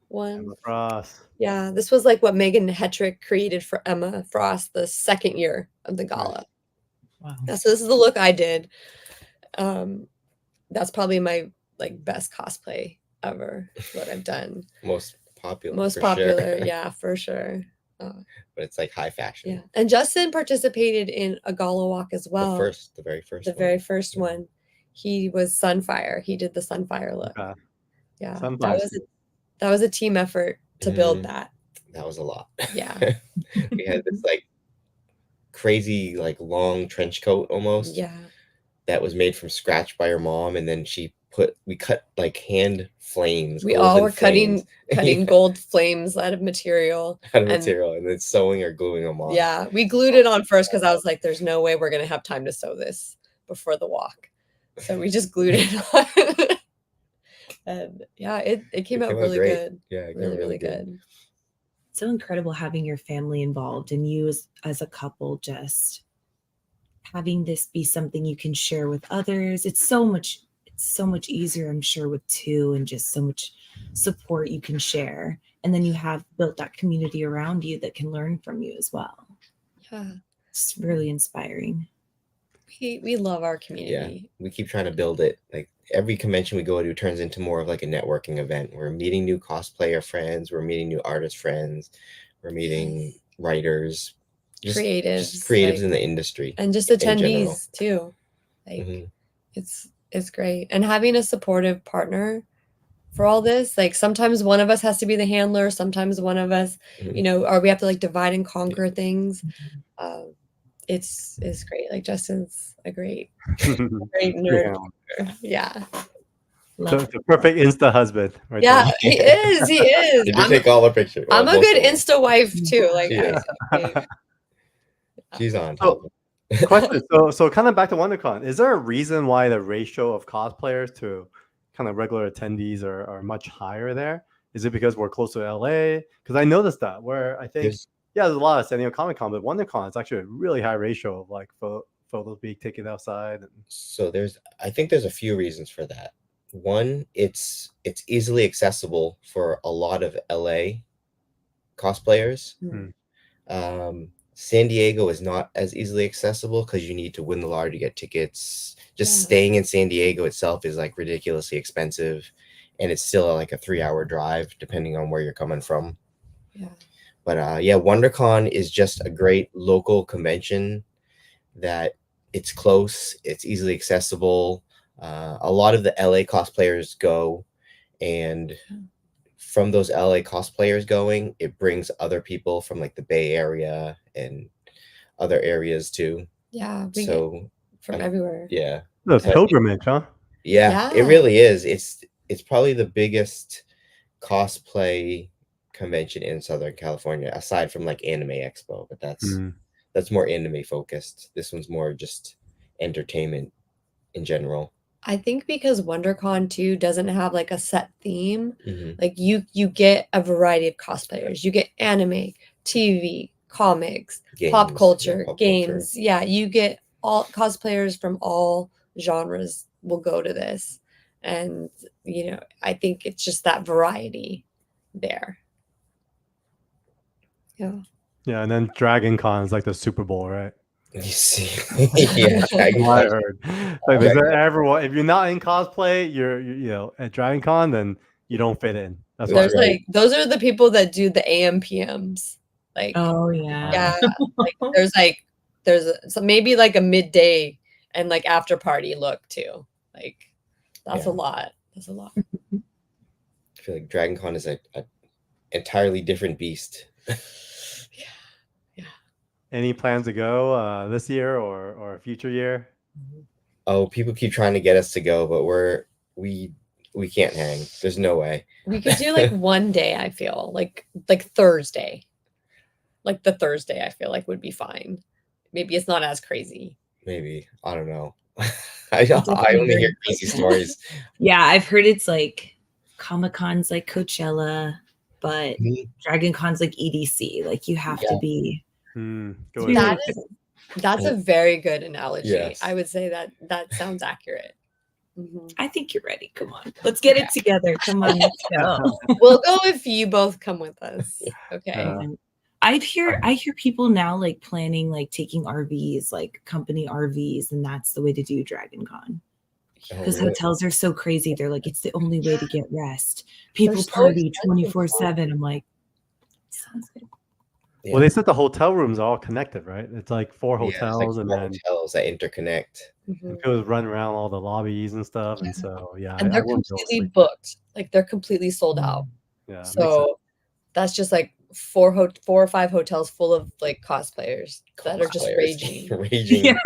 one. Emma Frost. Yeah, this was like what Megan Hetrick created for Emma Frost the second year of the gala. Wow. So this is the look I did. That's probably my like best cosplay ever. What I've done. Most popular. Sure. Yeah, for sure. But it's like high fashion. Yeah, and Justin participated in a gala walk as well. The very first one. He was Sunfire. He did the Sunfire look. Yeah, that was a team effort to build that. That was a lot. Yeah. We had this like crazy like long trench coat almost. Yeah. That was made from scratch by her mom, and then we cut like hand flames. We all were cutting gold flames out of material. And then sewing or gluing them on. Yeah, we glued it on first because I was like, there's no way we're gonna have time to sew this before the walk. So we just glued it on. And yeah, it came out really good. Yeah, it really good. So incredible having your family involved and you as a couple just having this be something you can share with others. It's so much easier, I'm sure, with two, and just so much support you can share. And then you have built that community around you that can learn from you as well. Yeah. It's really inspiring. We love our community. Yeah, we keep trying to build it. Like every convention we go to turns into more of like a networking event. We're meeting new cosplayer friends. We're meeting new artist friends. We're meeting writers, creatives in the industry, and just attendees too. Like it's great. And having a supportive partner for all this, like sometimes one of us has to be the handler. Sometimes one of us, you know, or we have to like divide and conquer things. It's great. Like Justin's a great nerd. Yeah. So it's a perfect Insta husband. Right there. He is. Did you take all the pictures? I'm a good Insta wife too. Like she's on. Question. So kind of back to WonderCon. Is there a reason why the ratio of cosplayers to kind of regular attendees are much higher there? Is it because we're close to LA? Because I noticed that where I think there's a lot of San Diego Comic Con, but WonderCon is actually a really high ratio of like photos being taken outside. So I think there's a few reasons for that. One, it's easily accessible for a lot of LA cosplayers. San Diego is not as easily accessible because you need to win the lottery to get tickets. Just staying in San Diego itself is like ridiculously expensive, and it's still like a 3-hour drive depending on where you're coming from. Yeah. But WonderCon is just a great local convention that it's close, it's easily accessible. A lot of the LA cosplayers go, and from those LA cosplayers going, it brings other people from like the Bay Area and other areas too. Yeah. So from everywhere. Yeah. The pilgrimage, huh? Yeah, it really is. It's probably the biggest cosplay convention in Southern California, aside from like Anime Expo, but that's more anime focused. This one's more just entertainment in general. I think because WonderCon too doesn't have like a set theme, like you get a variety of cosplayers. You get anime, TV, comics, pop culture, games. Yeah, you get all cosplayers from all genres will go to this. And, you know, I think it's just that variety there. Yeah. Yeah, and then Dragon Con is like the Super Bowl, right? You see, yeah, I heard. Like, everyone, if you're not in cosplay, you're you know at Dragon Con, then you don't fit in. That's There's like those are the people that do the AM PMs. Like, oh yeah, yeah. Like there's like so maybe like a midday and like after party look too. Like that's a lot. That's a lot. I feel like Dragon Con is a entirely different beast. Yeah. Any plans to go this year or a future year? Oh, people keep trying to get us to go, but we can't hang. There's no way. We could do like one day, I feel like Thursday. Like the Thursday, I feel like would be fine. Maybe it's not as crazy. Maybe. I don't know. I only hear crazy stories. Yeah, I've heard it's like Comic-Con's like Coachella, but Dragon Con's like EDC. Like you have to be. That's a very good analogy. Yes. I would say that sounds accurate. Mm-hmm. I think you're ready. Come on, let's get it together. Come on, let's go. We'll go if you both come with us. Okay. I hear people now like planning like taking RVs, like company RVs, and that's the way to do Dragon Con. Because hotels are so crazy. They're like, it's the only way to get rest. People party 24/7. I'm like, sounds good. Yeah. Well, they said the hotel rooms are all connected, right? It's like 4 hotels, like and then hotels that interconnect. People run around all the lobbies and stuff, and so and they're completely booked. Like they're completely sold out. Yeah. So that's just like 4 or 5 hotels full of like cosplayers that are just raging. Yeah.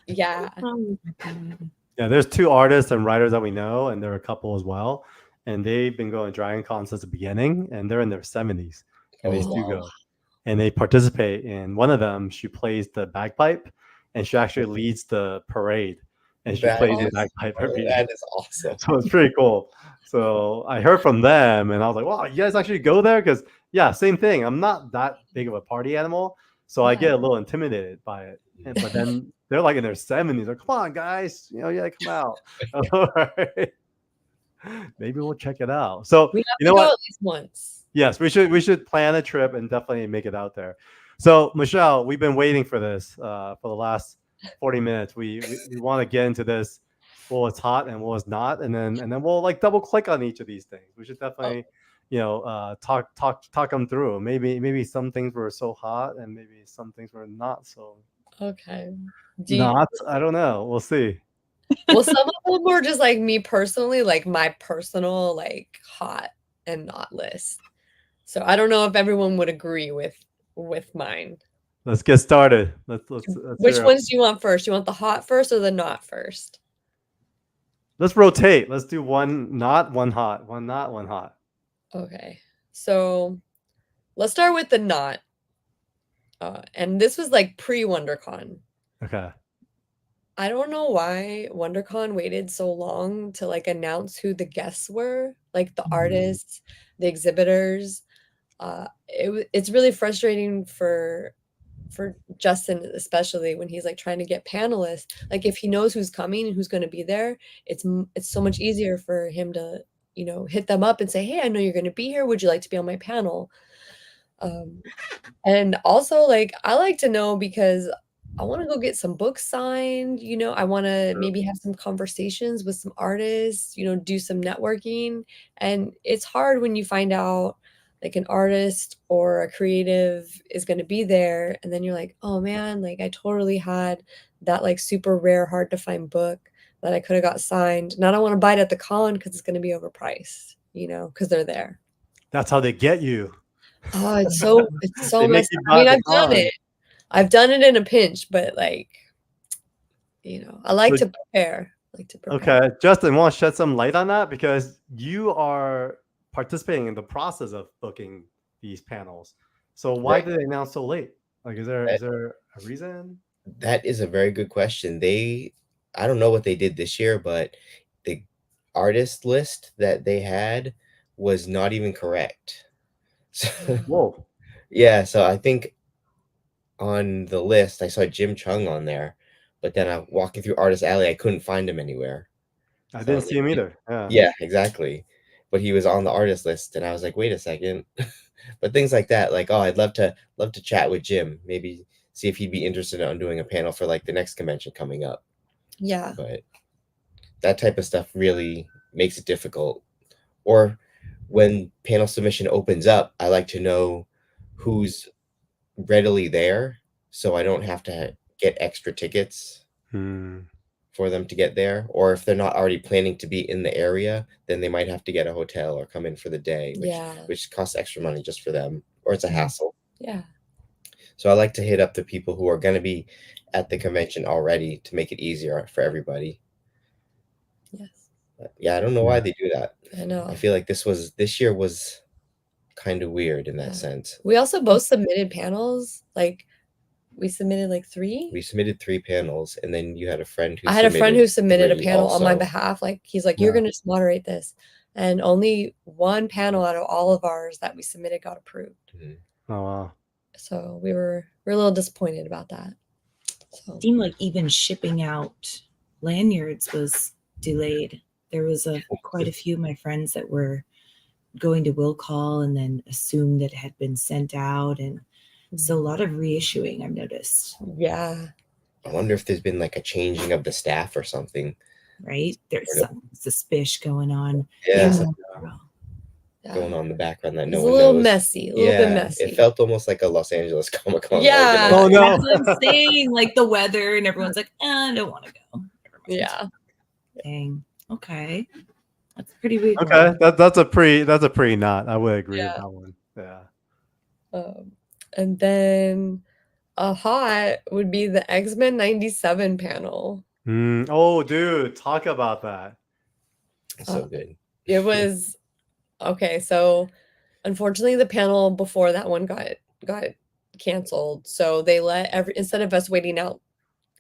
Yeah. Yeah, there's 2 artists and writers that we know, and there are a couple as well, and they've been going Dragon Con since the beginning, and they're in their 70s, and they still go. And they participate in one of them. She plays the bagpipe, and she actually leads the parade, and she plays the bagpipe. That is awesome. So it's pretty cool. So I heard from them, and I was like, "Wow, you guys actually go there?" Because same thing. I'm not that big of a party animal, so I get a little intimidated by it. But then they're like in their 70s. Like, come on, guys, come out. All right. Maybe we'll check it out. So we have to go at least once. Yes, we should plan a trip and definitely make it out there. So Michele, we've been waiting for this for the last 40 minutes. We want to get into this. Well, it's hot and well, it's not, and then we'll like double click on each of these things. We should definitely, talk them through. Maybe some things were so hot, and maybe some things were not so. Okay. I don't know. We'll see. Well, some of them were just like me personally, like my personal like hot and not list. So I don't know if everyone would agree with mine. Let's get started. Let's Which ones do you want first? You want the hot first or the not first? Let's rotate. Let's do one not, one hot, one not, one hot. Okay. So let's start with the not. And this was like pre-WonderCon. Okay. I don't know why WonderCon waited so long to like announce who the guests were, like the artists, the exhibitors. It's really frustrating for Justin, especially when he's like trying to get panelists. Like if he knows who's coming and who's going to be there, it's so much easier for him to hit them up and say, hey, I know you're going to be here. Would you like to be on my panel? And also like I like to know because I want to go get some books signed. I want to maybe have some conversations with some artists. Do some networking. And it's hard when you find out like an artist or a creative is going to be there. And then you're like, oh man, like I totally had that like super rare, hard to find book that I could have got signed. And I don't want to buy it at the con because it's going to be overpriced, because they're there. That's how they get you. Oh, it's so messed up. I mean, I've done it. I've done it in a pinch, but like, I like to prepare. Okay. Justin, want to shed some light on that? Because you are participating in the process of booking these panels. So why did they announce so late? Like, is there a reason? That is a very good question. I don't know what they did this year, but the artist list that they had was not even correct. So, whoa. Yeah, so I think on the list I saw Jim Chung on there, but then I'm walking through Artist Alley, I couldn't find him anywhere. I didn't see him either. Yeah, exactly. But he was on the artist list, and I was like, wait a second. But things like that, like, oh, I'd love to chat with Jim, maybe see if he'd be interested in doing a panel for like the next convention coming up. Yeah. But that type of stuff really makes it difficult. Or when panel submission opens up, I like to know who's readily there so I don't have to get extra tickets for them to get there. Or if they're not already planning to be in the area, then they might have to get a hotel or come in for the day, which costs extra money just for them, or it's a hassle. Yeah. So I like to hit up the people who are going to be at the convention already to make it easier for everybody. Yes. But yeah, I don't know why they do that. I know. I feel like this year was kind of weird in that sense. We also both submitted panels. Like, we submitted like 3. We submitted 3 panels, and then you had a friend who I had a friend who submitted a 3 panel on my also. behalf. Like, he's like, you're going to moderate this. And only one panel out of all of ours that we submitted got approved. Oh, wow. So we're a little disappointed about that. So it seemed like even shipping out lanyards was delayed. There was quite a few of my friends that were going to will call and then assumed that it had been sent out, and so a lot of reissuing I've noticed. Yeah. I wonder if there's been like a changing of the staff or something. Right? There's some suspicion going on. Yeah. Going on in the background that no one knows. A little messy. A little bit messy. It felt almost like a Los Angeles Comic-Con. Yeah. Oh, no. That's what I'm saying. Like the weather, and everyone's like, I don't want to go. Yeah. Dang. Okay. That's pretty weird. Okay. That's a pretty not. I would agree with that one. Yeah. And then a hot would be the X-Men 97 panel. Oh, dude, talk about that. So good. It was okay. So unfortunately, the panel before that one got canceled. So they instead of us waiting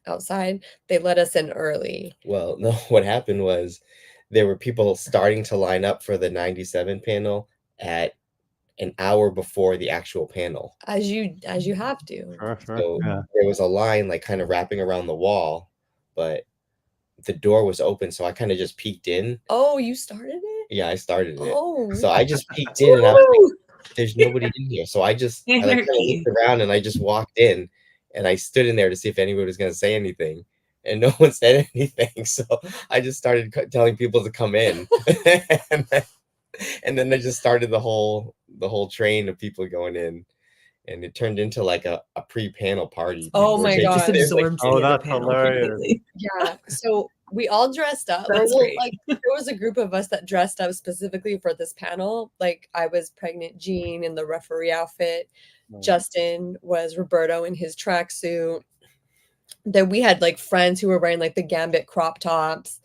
outside, they let us in early. Well, no, what happened was there were people starting to line up for the 97 panel at an hour before the actual panel. As you have to. Sure. So there was a line like kind of wrapping around the wall, but the door was open, so I kind of just peeked in. Oh, you started it? Yeah, I started it. Oh. So I just peeked in, and I was like, there's nobody in here. So I like kind of looked around, and I just walked in, and I stood in there to see if anybody was going to say anything, and no one said anything. So I just started telling people to come in, and then I just started the whole train of people going in. And it turned into like a pre-panel party. Oh my god! Just absorbed that's hilarious. Yeah. So we all dressed up. There was a group of us that dressed up specifically for this panel. Like I was pregnant Jean in the referee outfit. Justin was Roberto in his tracksuit. Then we had like friends who were wearing like the Gambit crop tops.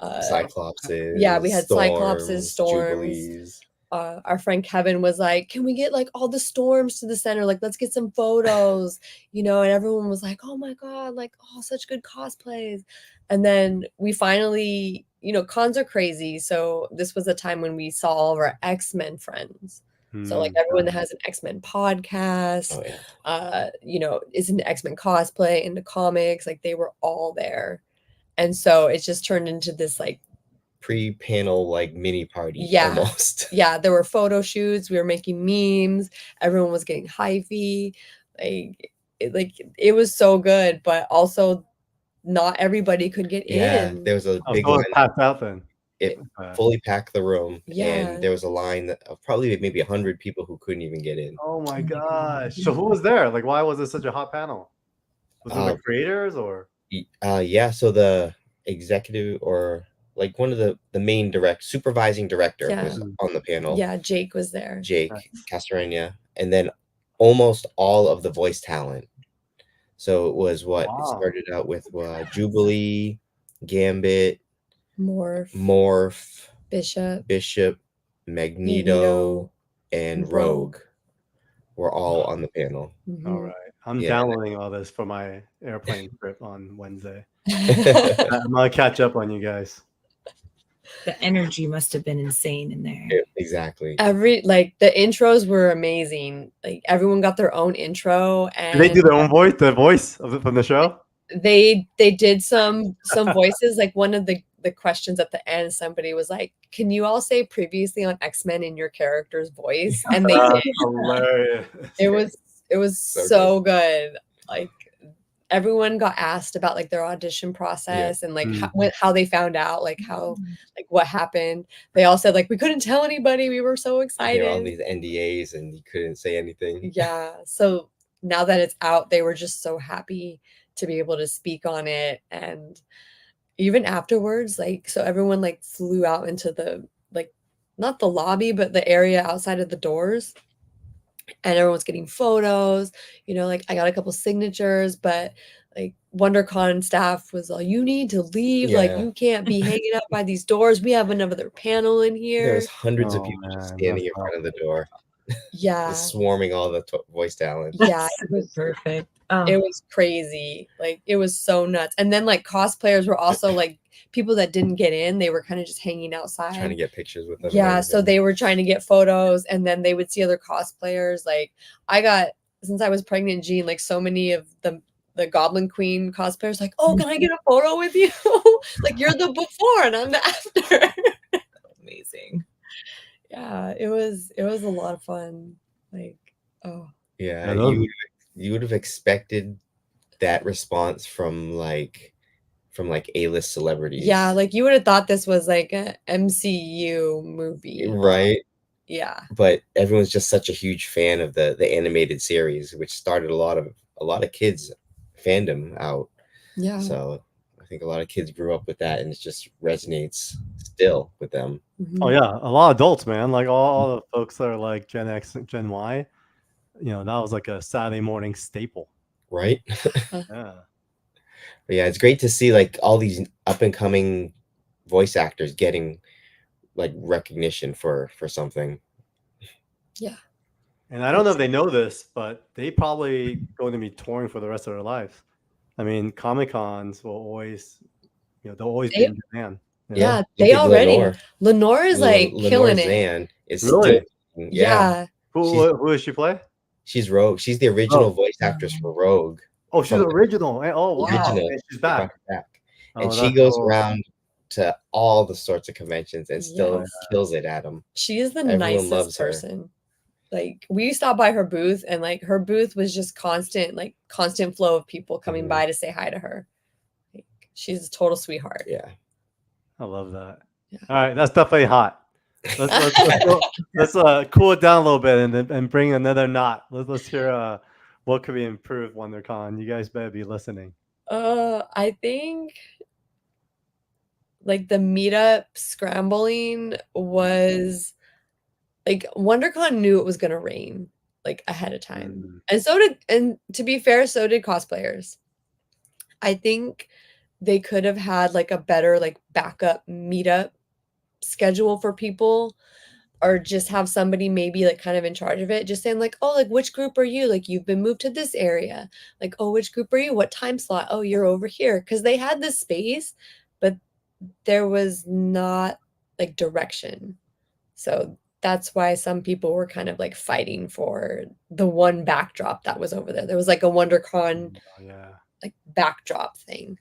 Cyclopses. Yeah, we had Storms, Cyclopses, Storms. Jubilees. Our friend Kevin was like, can we get like all the Storms to the center? Like, let's get some photos, and everyone was like, oh my God, like, oh, such good cosplays. And then we finally, cons are crazy. So this was a time when we saw all of our X-Men friends. So like everyone that has an X-Men podcast, is into X-Men cosplay, into comics, like they were all there. And so it just turned into this like pre-panel like mini party almost. Yeah, there were photo shoots, we were making memes, everyone was getting hyphy, it was so good, but also not everybody could get in. There was a big line packed out then. It fully packed the room, and there was a line of probably maybe 100 people who couldn't even get in. Oh my gosh! So who was there? Like, why was it such a hot panel? Was it the creators or? So the executive or like one of the main supervising director was on the panel. Yeah, Jake was there. Jake Castorena, and then almost all of the voice talent. So it was it started out with Jubilee, Gambit, Morph, Bishop, Magneto, and Rogue were all on the panel. Mm-hmm. All right. I'm downloading all this for my airplane trip on Wednesday. I'm gonna catch up on you guys. The energy must have been insane in there. Exactly. The intros were amazing. Like everyone got their own intro, and did they do their own voice? The voice from the show? They did some voices. Like one of the questions at the end, somebody was like, "Can you all say previously on X-Men in your character's voice?" And they did. Hilarious. It was so good. Like everyone got asked about like their audition process and like how they found out, like how like what happened. They all said like we couldn't tell anybody. We were so excited. There were all these NDAs and you couldn't say anything. Yeah. So now that it's out, they were just so happy to be able to speak on it. And even afterwards, like, so everyone like flew out into the, like, not the lobby, but the area outside of the doors, and everyone's getting photos, like I got a couple signatures, but like WonderCon staff was all, you need to leave, like Yeah. you can't be hanging out by these doors, we have another panel in here. There's hundreds of Oh, people just man, standing in that's front of the door, Yeah, just swarming all the voice talent. yeah, That's so perfect. it was crazy. Like it was so nuts. And then like cosplayers were also like people that didn't get in, they were kind of just hanging outside Trying to get pictures with them. and Yeah, so everything. they were trying to get photos, and then they would see other cosplayers. Like I got, since I was pregnant, Jean, like so many of the Goblin Queen cosplayers, like, oh, can I get a photo with you? Like you're the before and I'm the after. Amazing. Yeah, it was a lot of fun. Like, oh Yeah, Yeah, those- you would have expected that response from A-list celebrities. yeah, like you would have thought this was like a MCU movie. Right. Yeah. But everyone's just such a huge fan of the animated series, which started a lot of kids fandom out. Yeah. So I think a lot of kids grew up with that, and it just resonates still with them. Mhm. Oh yeah, a lot of adults, man. Like all the folks that are like Gen X and Gen Y, that was like a Saturday morning staple. Right? Yeah. But yeah, it's great to see like all these up and coming voice actors getting like recognition for something. Yeah. And I don't know if they know this, but they probably going to be touring for the rest of their lives. I mean, Comic Cons will always, they'll always be in Japan. Yeah, Look they at already. Lenore is like killing it. Zan is Really? still, Yeah. Who does she play? She's Rogue. She's the original voice actress for Rogue. Oh, she's original. Oh, wow. Original. And she's They brought back. her back. Oh, And she that's goes cool. around to all the sorts of conventions and still Yes. kills it at them. She is the Everyone nicest loves her. person. Like we stopped by her booth, and like her booth was just constant flow of people coming Mhm. by to say hi to her. Like, she's a total sweetheart. Yeah. I love that. Yeah. All right, that's definitely hot. Let's cool it down a little bit and bring another knot. Let's hear what could be improved, WonderCon. You guys better be listening. I think like the meetup scrambling was like WonderCon knew it was gonna rain like ahead of time. And to be fair, so did cosplayers. I think they could have had like a better like backup meetup schedule for people, or just have somebody maybe like kind of in charge of it, just saying like, oh, like which group are you, like you've been moved to this area, like, oh, which group are you, what time slot, oh, you're over here, because they had this space but there was not like direction. So that's why some people were kind of like fighting for the one backdrop that was over there. There was like a WonderCon like backdrop thing.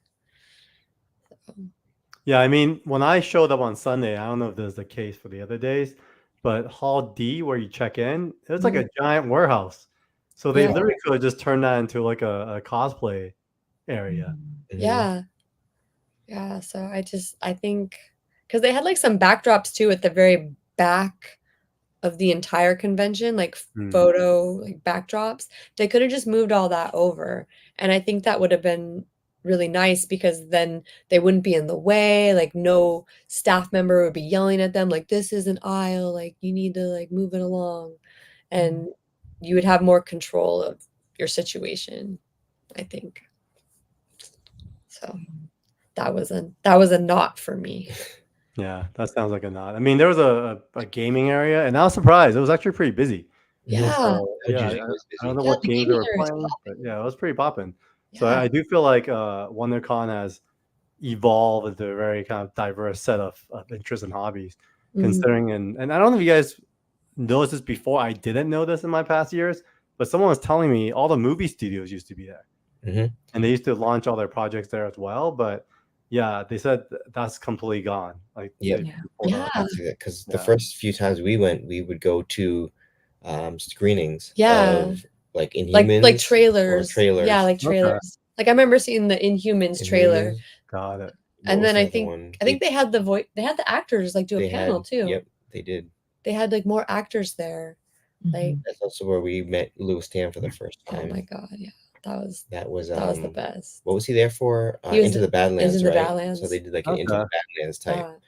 Yeah, I mean, when I showed up on Sunday, I don't know if this is the case for the other days, but Hall D, where you check in, it was like a giant warehouse. So they literally could have just turned that into like a cosplay area. Yeah. Yeah. So I think because they had like some backdrops too at the very back of the entire convention, like photo like backdrops. They could have just moved all that over. And I think that would have been really nice, because then they wouldn't be in the way, like no staff member would be yelling at them like, this is an aisle, like you need to like move it along, and you would have more control of your situation, I think. So that was a not for me. Yeah, that sounds like a not. I mean, there was a gaming area, and I was surprised. It was actually pretty busy. Yeah. So, yeah, Usually I goes don't busy. know what the games they were gaming area is playing, but yeah, it was pretty popping. So Yeah. I do feel like WonderCon has evolved into a very kind of diverse set of interests and hobbies. Considering, and I don't know if you guys noticed this before. I didn't know this in my past years, but someone was telling me all the movie studios used to be there, and they used to launch all their projects there as well. But yeah, they said that's completely gone. Like because the first few times we went, we would go to screenings Yeah. of like Inhumans, like trailers. trailers. Yeah, like trailers. Like I remember seeing the Inhumans trailer. Inhumans. Got it. And What then was I the other one? think they had the actors like do a They panel had- too. Yep, they did. They had like more actors there. Like, That's also where we met Louis Tam for the first oh time. my god, yeah, that was That was the best. What was he there for? He was Into the Badlands, Into the right? Badlands. So they did like an Into the Okay. Badlands type.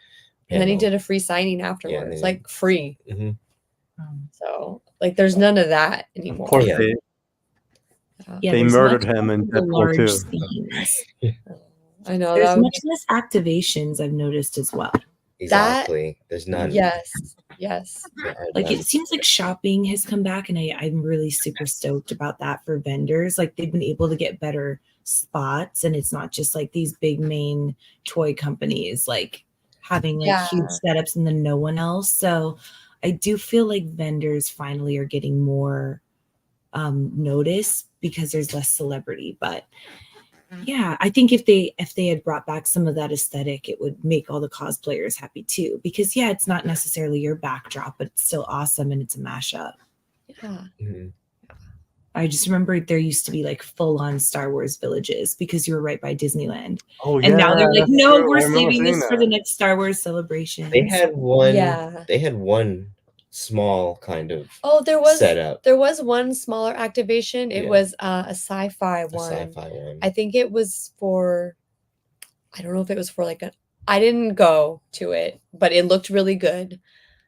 And then he panel. did a free signing afterwards, and then- like free. Mhm. So like, there's none of that anymore. Of course, Yeah. Yeah, they there's murdered much him less in of the Deadpool large 2. scenes. I know There's that would much less activations I've noticed as well. Exactly. There's be, none. yes. There are Like none. it seems like shopping has come back, and I'm really super stoked about that for vendors. Like they've been able to get better spots, and it's not just like these big main toy companies like having like huge setups and then no one else. So I do feel like vendors finally are getting more notice because there's less celebrity. But yeah, I think if they had brought back some of that aesthetic, it would make all the cosplayers happy too. Because yeah, it's not necessarily your backdrop, but it's still awesome and it's a mashup. Yeah. Mhm. I just remember there used to be like full on Star Wars villages because you were right by Disneyland. Oh, And now they're like, that's no, true. I we're remember saving this seeing for the that. next Star Wars celebration. They had one. Yeah. They had one small kind of Oh, there was setup. There was one smaller activation. It Yeah. was a sci-fi A one. sci-fi one. I think it was for, I don't know if it was for like I didn't go to it, but it looked really good.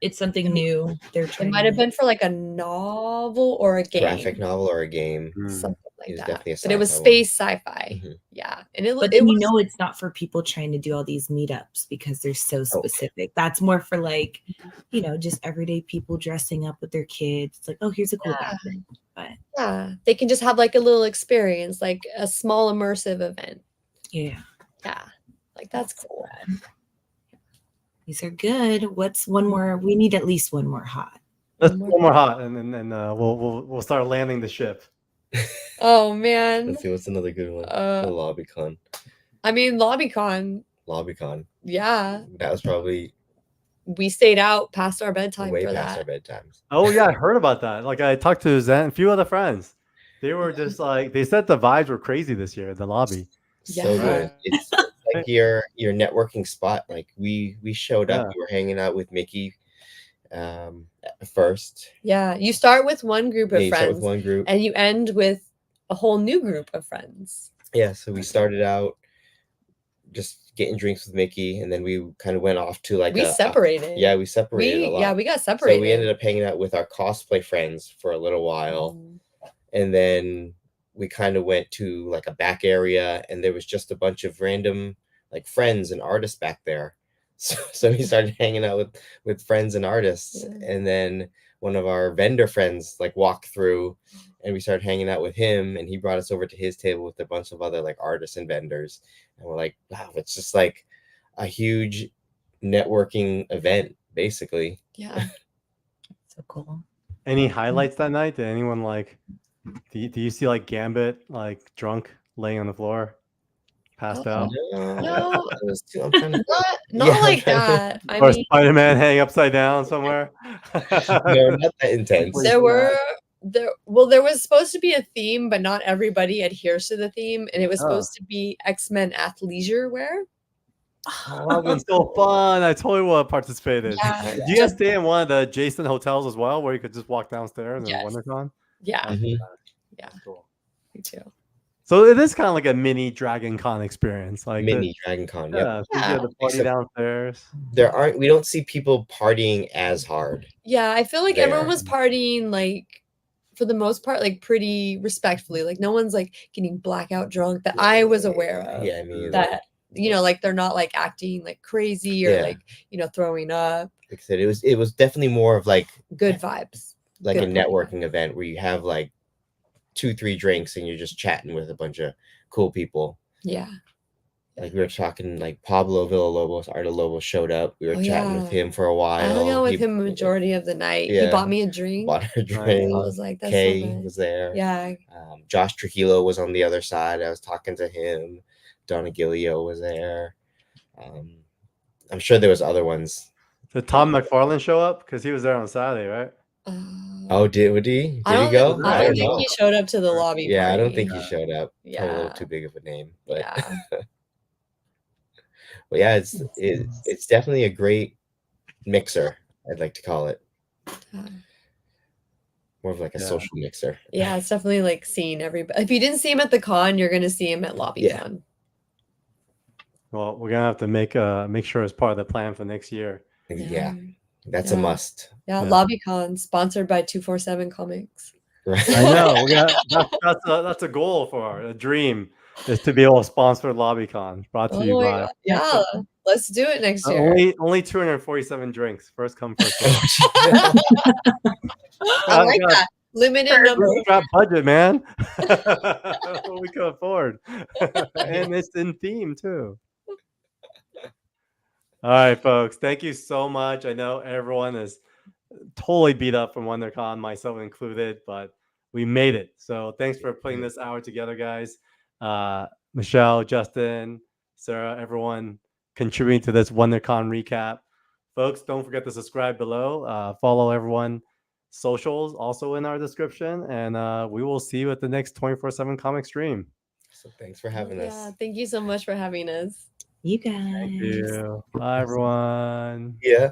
It's something new. It might have been for like a novel or a game. Graphic novel or a game. Something It like was that. definitely a But it was sci-fi space sci-fi. Mhm. Yeah. And it But it then you was, know it's not for people trying to do all these meetups because they're so specific. That's more for like, you know, just everyday people dressing up with their kids. It's like, oh, here's a cool background. But yeah, they can just have like a little experience, like a small immersive event. yeah. Yeah. Like that's cool. These are good. What's one more? We need at least one more hot. Let's do one more hot, and then we'll start landing the ship. Oh man. Let's see what's another good one. The LobbyCon. I mean, LobbyCon. LobbyCon. Yeah. That was probably We stayed out past our bedtime way for past that. our bedtimes. Oh yeah, I heard about that. Like I talked to Zen and a few other friends. They were just like they said the vibes were crazy this year at the lobby. So good. It's like your networking spot. Like we showed up. We were hanging out with Mickey first. Yeah, you start with one group of You start friends, with one group. and you end with a whole new group of friends. Yeah, so we started out just getting drinks with Mickey, and then we kind of went off to like We separated. Yeah, we separated a lot. Yeah, we got separated. So we ended up hanging out with our cosplay friends for a little while, and then we kind of went to like a back area, and there was just a bunch of random like friends and artists back there. So we started hanging out with friends and artists, and then one of our vendor friends like walked through, and we started hanging out with him, and he brought us over to his table with a bunch of other like artists and vendors, and we're like, wow, it's just like a huge networking event basically. Yeah. So cool. Any highlights that night? Did anyone like do you see like Gambit like drunk laying on the floor passed out? No, It was too, I'm trying to not like that. I or mean, Spider-Man hanging upside down somewhere. no, not that intense. there was supposed to be a theme, but not everybody adheres to the theme, and it was supposed to be X-Men athleisure wear. Oh, that would have been so fun. I totally would have participated. Yeah. Do you guys stay in one of the Jason hotels as well where you could just walk downstairs and Yes. WonderCon? Yeah. Mhm. Yeah. Cool. Me too. So it is kind of like a mini Dragon Con experience. Like Mini Dragon Con. Yep. Yeah, so you have the party Except downstairs. we don't see people partying as hard. Yeah, I feel like everyone There. was partying like for the most part like pretty respectfully. Like no one's like getting blackout drunk that I was aware of. Yeah, me either. That like they're not like acting like crazy or like throwing up. Like I said, it was definitely more of like Good vibes. like Good a networking event where you have like 2-3 drinks and you're just chatting with a bunch of cool people. Yeah. Like we were talking, like Pablo Villalobos, Arda Lobo showed up. We were chatting with him for a while. I hung out with him a majority of the night. Yeah. He bought me a drink. Bought her a drink. I was like, that's Kay so nice. was there. Yeah. Josh Trujillo was on the other side. I was talking to him. Donna Gilio was there. I'm sure there was other ones. Did Tom McFarlane show up? Because he was there on Saturday, right? Oh, did he? I Did he go? I don't think he showed up to the lobby. Yeah, party. I don't think he showed up. Yeah. Probably a little too big of a name, but Yeah. but yeah, it's definitely a great mixer. I'd like to call it. More of like a social mixer. Yeah, it's definitely like seeing everybody. If you didn't see him at the con, you're gonna see him at LobbyCon. Well, we're gonna have to make sure it's part of the plan for next year. Yeah, that's a must. Yeah, LobbyCon sponsored by 247 Comics. Right. I know. That's a goal for a dream is to be able to sponsor LobbyCon. Brought to you by. God. Yeah, let's do it next year. Only 247 drinks. First come, first serve. I like that. Limited number. We got budget, man. We can afford, and it's in theme too. All right, folks. Thank you so much. I know everyone is totally beat up from WonderCon, myself included, but we made it. So thanks for putting this hour together, guys. Michelle, Justin, Sarah, everyone contributing to this WonderCon recap. Folks, don't forget to subscribe below. Follow everyone. Socials also in our description, and we will see you at the next 24/7 comic stream. So thanks for having us. Yeah, thank you so much for having us. You guys. Thank you. Bye, everyone. Yeah.